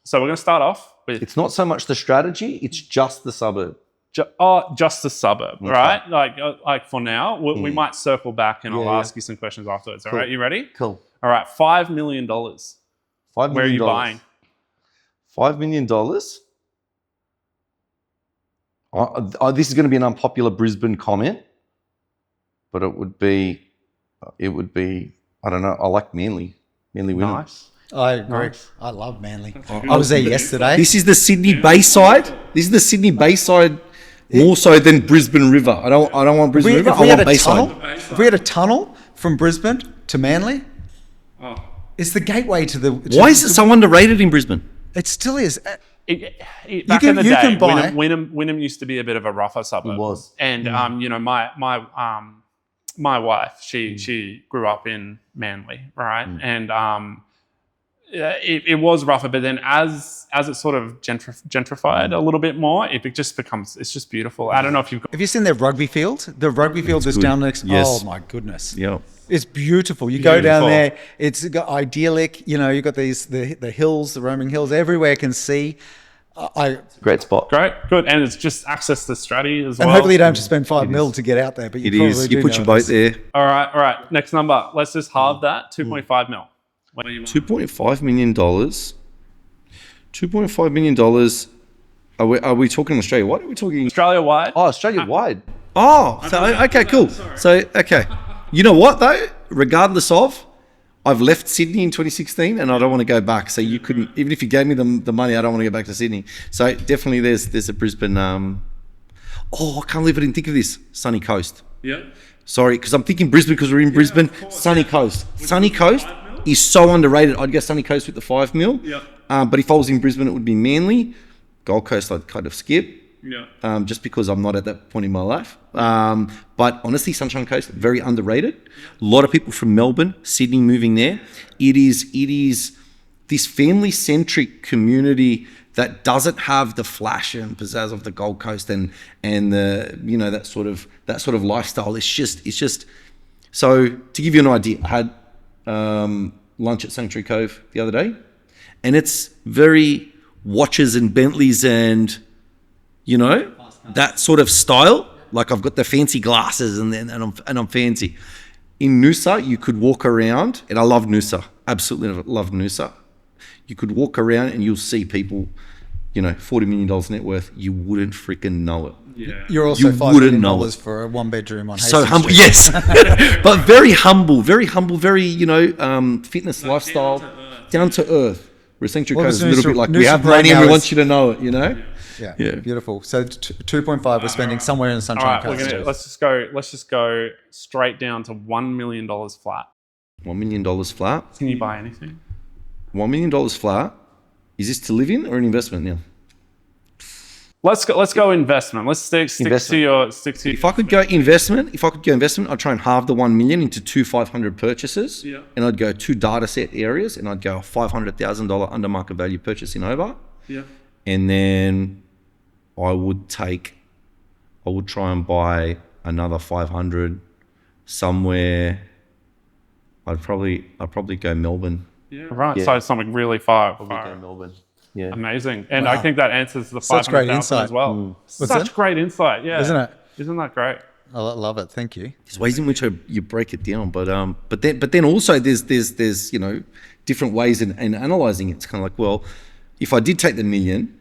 So we're going to start off with... It's not so much the strategy, it's just the suburb. Just the suburb, okay. Right? Like for now, we might circle back and I'll ask you some questions afterwards. All right, you ready? Cool. All right, $5 million. $5 million. Where are you buying? $5 million? This is going to be an unpopular Brisbane comment, but it would be, I don't know, I like Manly. Manly Women. Nice. I agree. Nice. I love Manly. I was there yesterday. This is the Sydney Bayside. More so than Brisbane River. I don't want Brisbane River. I want Bayside. If we had a tunnel from Brisbane to Manly, it's the gateway to the... Why is it so underrated in Brisbane? It still is. Back in the day, Wynnum used to be a bit of a rougher suburb. It was. And, my wife, she grew up in Manly, right? And it was rougher, but then as it sort of gentrified a little bit more, it's just beautiful. I don't know if you've got... Have you seen their rugby field? The rugby field is down next... Yes. Oh, my goodness. Yeah. It's beautiful. You go down there, it's got idyllic, you've got the hills, the roaming hills, everywhere can see. Great spot. Great, good. And it's just access to Stratty as well. And hopefully you don't have to spend $5 million to get out there, but you probably do. You put your boat there. All right. Next number. Let's just halve that, 2.5 mil. $2.5 million. $2.5 million. Are we talking Australia? What are we talking? Australia-wide. Oh, Australia-wide. Okay, cool. So, okay. You know what, though? Regardless of, I've left Sydney in 2016 and I don't want to go back. So you couldn't, even if you gave me the money, I don't want to go back to Sydney. So definitely there's a Brisbane, I can't believe I didn't think of this. Sunny Coast. Yeah. Sorry, because I'm thinking Brisbane because we're in Brisbane. Sunny Coast. Sunny Coast is so underrated. I'd go Sunny Coast with the $5 million. Yeah. But if I was in Brisbane, it would be Manly. Gold Coast, I'd kind of skip. Yeah. Just because I'm not at that point in my life. But honestly, Sunshine Coast, very underrated. A lot of people from Melbourne, Sydney moving there. It is this family-centric community that doesn't have the flash and pizzazz of the Gold Coast and the that sort of lifestyle. It's just. So to give you an idea, I had lunch at Sanctuary Cove the other day, and it's very watches and Bentleys and that sort of style. Like I've got the fancy glasses and I'm fancy. In Noosa, you could walk around, and I love Noosa, absolutely love Noosa. You could walk around and you'll see people, $40 million net worth. You wouldn't freaking know it. Yeah. You're also $5 million for a one bedroom on Hastings So humble, Street. yes, but very humble, very fitness lifestyle, down to earth. Where Sanctuary Cove is a little bit like we have money and we want you to know it, Yeah, beautiful. So 2.5 we're spending somewhere in the Sunshine Coast. Let's just go straight down to $1 million flat. $1 million flat. Can you buy anything? $1 million flat. Is this to live in or an investment now? Let's go investment. Let's stick to your. If I could go investment, I'd try and halve the 1 million into two 500 purchases. Yeah. And I'd go 2 data set areas, and I'd go a $500,000 under market value purchase in Hobart. Yeah. And then I would try and buy another 500 somewhere I'd probably go Melbourne. Right. Yeah. So something really far. Probably go Melbourne. Yeah. Amazing. And Wow. I think that answers the Such great 500,000 insight. as well. What's Such that? great insight. Yeah. Isn't it? Isn't that great? I love it. Thank you. There's ways in which you break it down, but then also there's different ways in analyzing it. It's kind of like, well, if I did take the million,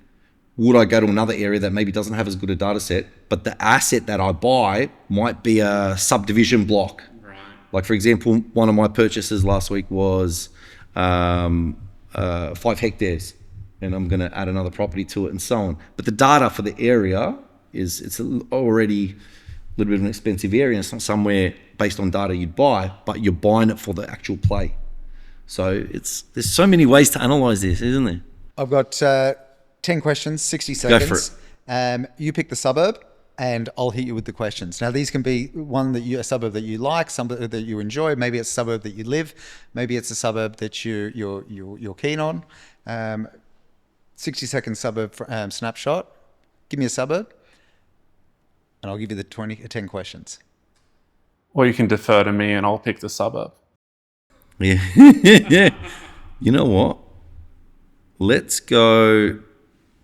would I go to another area that maybe doesn't have as good a data set, but the asset that I buy might be a subdivision block. Right. Like, for example, one of my purchases last week was 5 hectares, and I'm going to add another property to it and so on. But the data for the area it's already a little bit of an expensive area. It's not somewhere based on data you'd buy, but you're buying it for the actual play. So there's so many ways to analyze this, isn't there? I've got 10 questions, 60 seconds. Go for it. You pick the suburb, and I'll hit you with the questions. Now, these can be a suburb that you like, suburb that you enjoy. Maybe it's a suburb that you live. Maybe it's a suburb that you're keen on. 60-second suburb snapshot. Give me a suburb, and I'll give you the 10 questions. Or you can defer to me and I'll pick the suburb. Yeah. Yeah. You know what? Let's go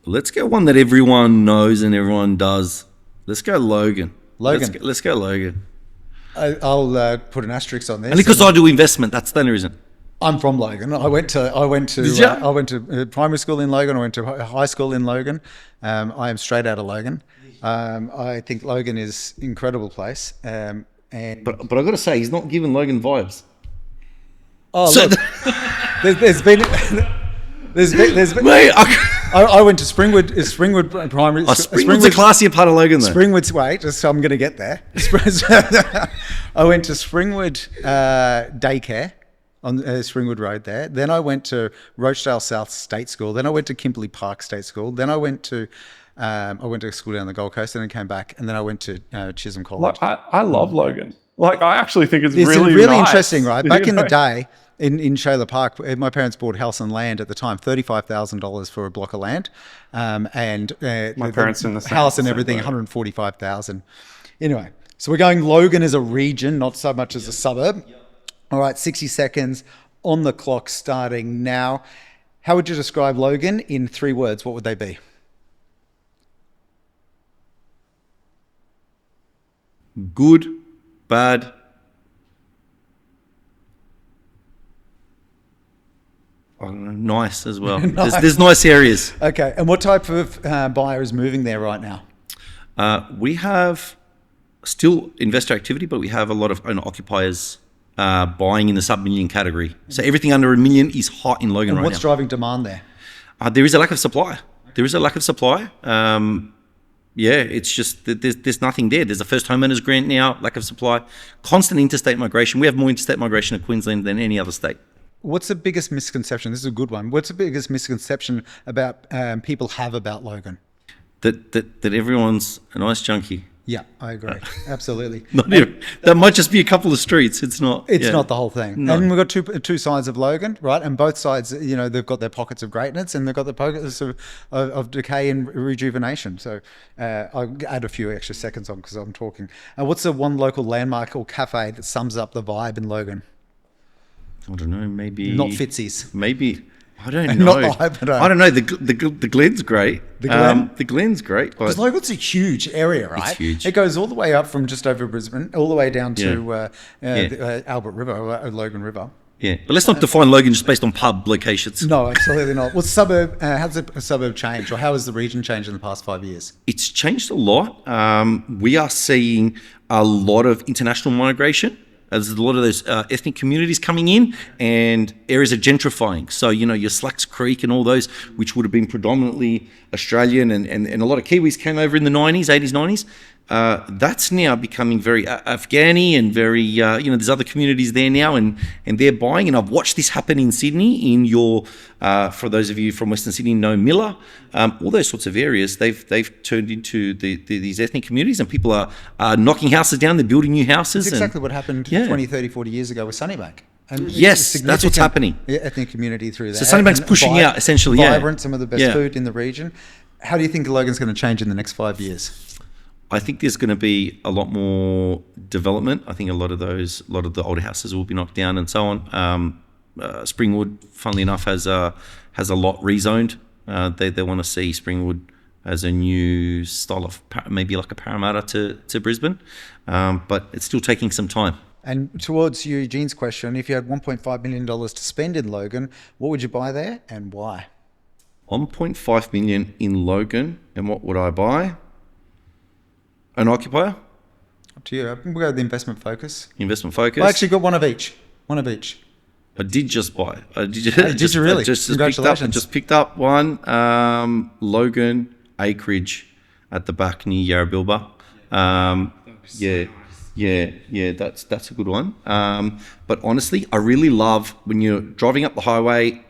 one that everyone knows and everyone does. Let's go Logan. Let's go Logan. I'll put an asterisk on this. And because I do investment, that's the only reason. I'm from Logan. I went to primary school in Logan. I went to high school in Logan. I am straight out of Logan. I think Logan is an incredible place. But I've got to say, he's not giving Logan vibes. Oh, so look, there's been. Mate, I went to Springwood Primary. Springwood's a classier part of Logan, though. Springwood's so I'm going to get there. I went to Springwood Daycare on Springwood Road there. Then I went to Rochdale South State School. Then I went to Kimberley Park State School. Then I went to school down the Gold Coast, and then came back. And then I went to Chisholm College. I love Logan. Like, I actually think it's really really nice. interesting, right? Back in the day, in Shayla Park, my parents bought house and land at the time, $35,000 for a block of land, and My parents in the same- house and same everything, boat. $145,000. Anyway, so we're going Logan as a region, not so much as a suburb. All right, 60 seconds on the clock starting now. How would you describe Logan in 3 words? What would they be? Good, bad. I don't know, nice as well. Nice. There's nice areas. Okay, and what type of buyer is moving there right now? We have still investor activity, but we have a lot of owner-occupiers buying in the sub-million category. So everything under $1 million is hot in Logan And right what's now. driving demand there? There is a lack of supply. Yeah, it's just that there's nothing there. There's a first homeowners grant now, lack of supply, constant interstate migration. We have more interstate migration in Queensland than any other state. What's the biggest misconception? This is a good one. What's the biggest misconception about people have about Logan? That everyone's a nice junkie. Yeah, I agree. Absolutely. That might just be a couple of streets. It's not. It's not the whole thing. No. And we've got two sides of Logan, right? And both sides, they've got their pockets of greatness and they've got the pockets of decay and rejuvenation. So I'll add a few extra seconds on because I'm talking. What's the one local landmark or cafe that sums up the vibe in Logan? I don't know. Maybe Not Fitzy's. Maybe. I don't know. I don't know. The Glen's great. The Glen? The Glen's great. Because Logan's a huge area, right? It's huge. It goes all the way up from just over Brisbane, all the way down to Yeah. the Albert River, or Logan River. Yeah, but let's not define Logan just based on pub locations. No, absolutely not. What's suburb? How's a suburb changed, or how has the region changed in the past 5 years? It's changed a lot. We are seeing a lot of international migration. There's a lot of those ethnic communities coming in, and areas are gentrifying. So, your Slacks Creek and all those, which would have been predominantly Australian, and a lot of Kiwis came over in the 90s, 80s, 90s. That's now becoming very Afghani and very, there's other communities there now, and they're buying. And I've watched this happen in Sydney, in for those of you from Western Sydney, know Miller, all those sorts of areas. They've turned into these ethnic communities, and people are knocking houses down. They're building new houses. It's exactly what happened 20, 30, 40 years ago with Sunnybank. And yes, that's what's happening. Ethnic community through there. So Sunnybank's pushing out, essentially. Vibrant, some of the best Yeah. food in the region. How do you think Logan's going to change in the next 5 years? I think there's going to be a lot more development. I think a lot of the older houses will be knocked down and so on. Springwood, funnily enough, has a lot rezoned. They want to see Springwood as a new style of maybe like a Parramatta to Brisbane, but it's still taking some time. And towards Eugene's question, if you had $1.5 million to spend in Logan, what would you buy there and why? 1.5 million in Logan, and what would I buy? An occupier? Up to you. We'll go with the investment focus. Investment focus. I actually got one of each. One of each. I did just buy. Did you really? Congratulations. Just picked up one. Logan acreage at the back near Yarrabilba. Yeah, that's a good one. But honestly, I really love when you're driving up the highway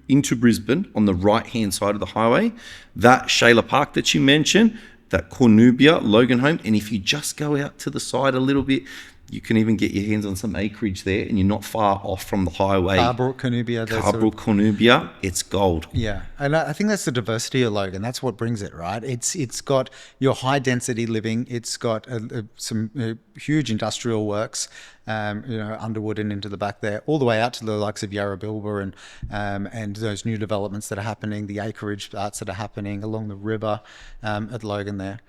into Brisbane on the right-hand side of the highway, that Shayla Park that you mentioned, that Cornubia Logan home, and if you just go out to the side a little bit, you can even get your hands on some acreage there, and you're not far off from the highway. Carbrook, Cornubia. Cornubia, it's gold. Yeah, and I think that's the diversity of Logan. That's what brings it, right? It's got your high density living. It's got some huge industrial works, Underwood and into the back there, all the way out to the likes of Yarrabilba and those new developments that are happening, the acreage arts that are happening along the river at Logan there.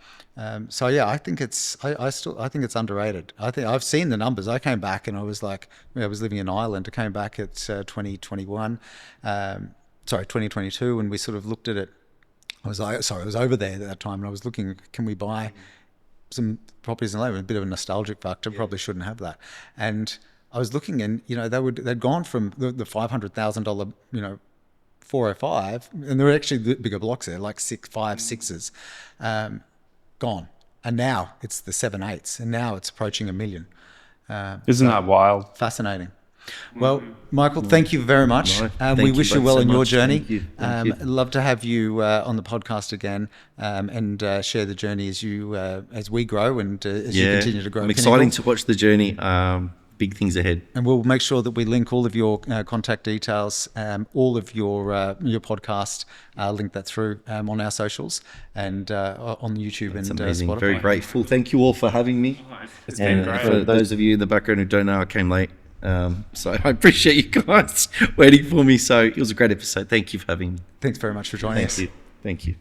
So yeah, I think it's I think it's underrated. I think I've seen the numbers. I came back and I was like, I was living in Ireland. I came back at 2022, and we sort of looked at it. I was over there at that time, and I was looking, can we buy some properties in Logan? A bit of a nostalgic factor. Probably shouldn't have that. And I was looking, and they'd gone from the $500,000 405, and there were actually the bigger blocks there, like 5 6s. Gone, and now it's the 7 8s, and now it's approaching $1 million. Isn't that wild? Fascinating. Well, Michael, thank you very much. We wish you well in your journey. Thank you. Love to have you on the podcast again, and share the journey as we grow and as you continue to grow. I'm excited to watch the journey. Big things ahead. And we'll make sure that we link all of your contact details, all of your podcast, link that through on our socials and on YouTube. That's and amazing. Spotify. Very grateful. Thank you all for having me. It's been great. For those of you in the background who don't know, I came late. So I appreciate you guys waiting for me. So it was a great episode. Thank you for having me. Thanks very much for joining us. Thank you.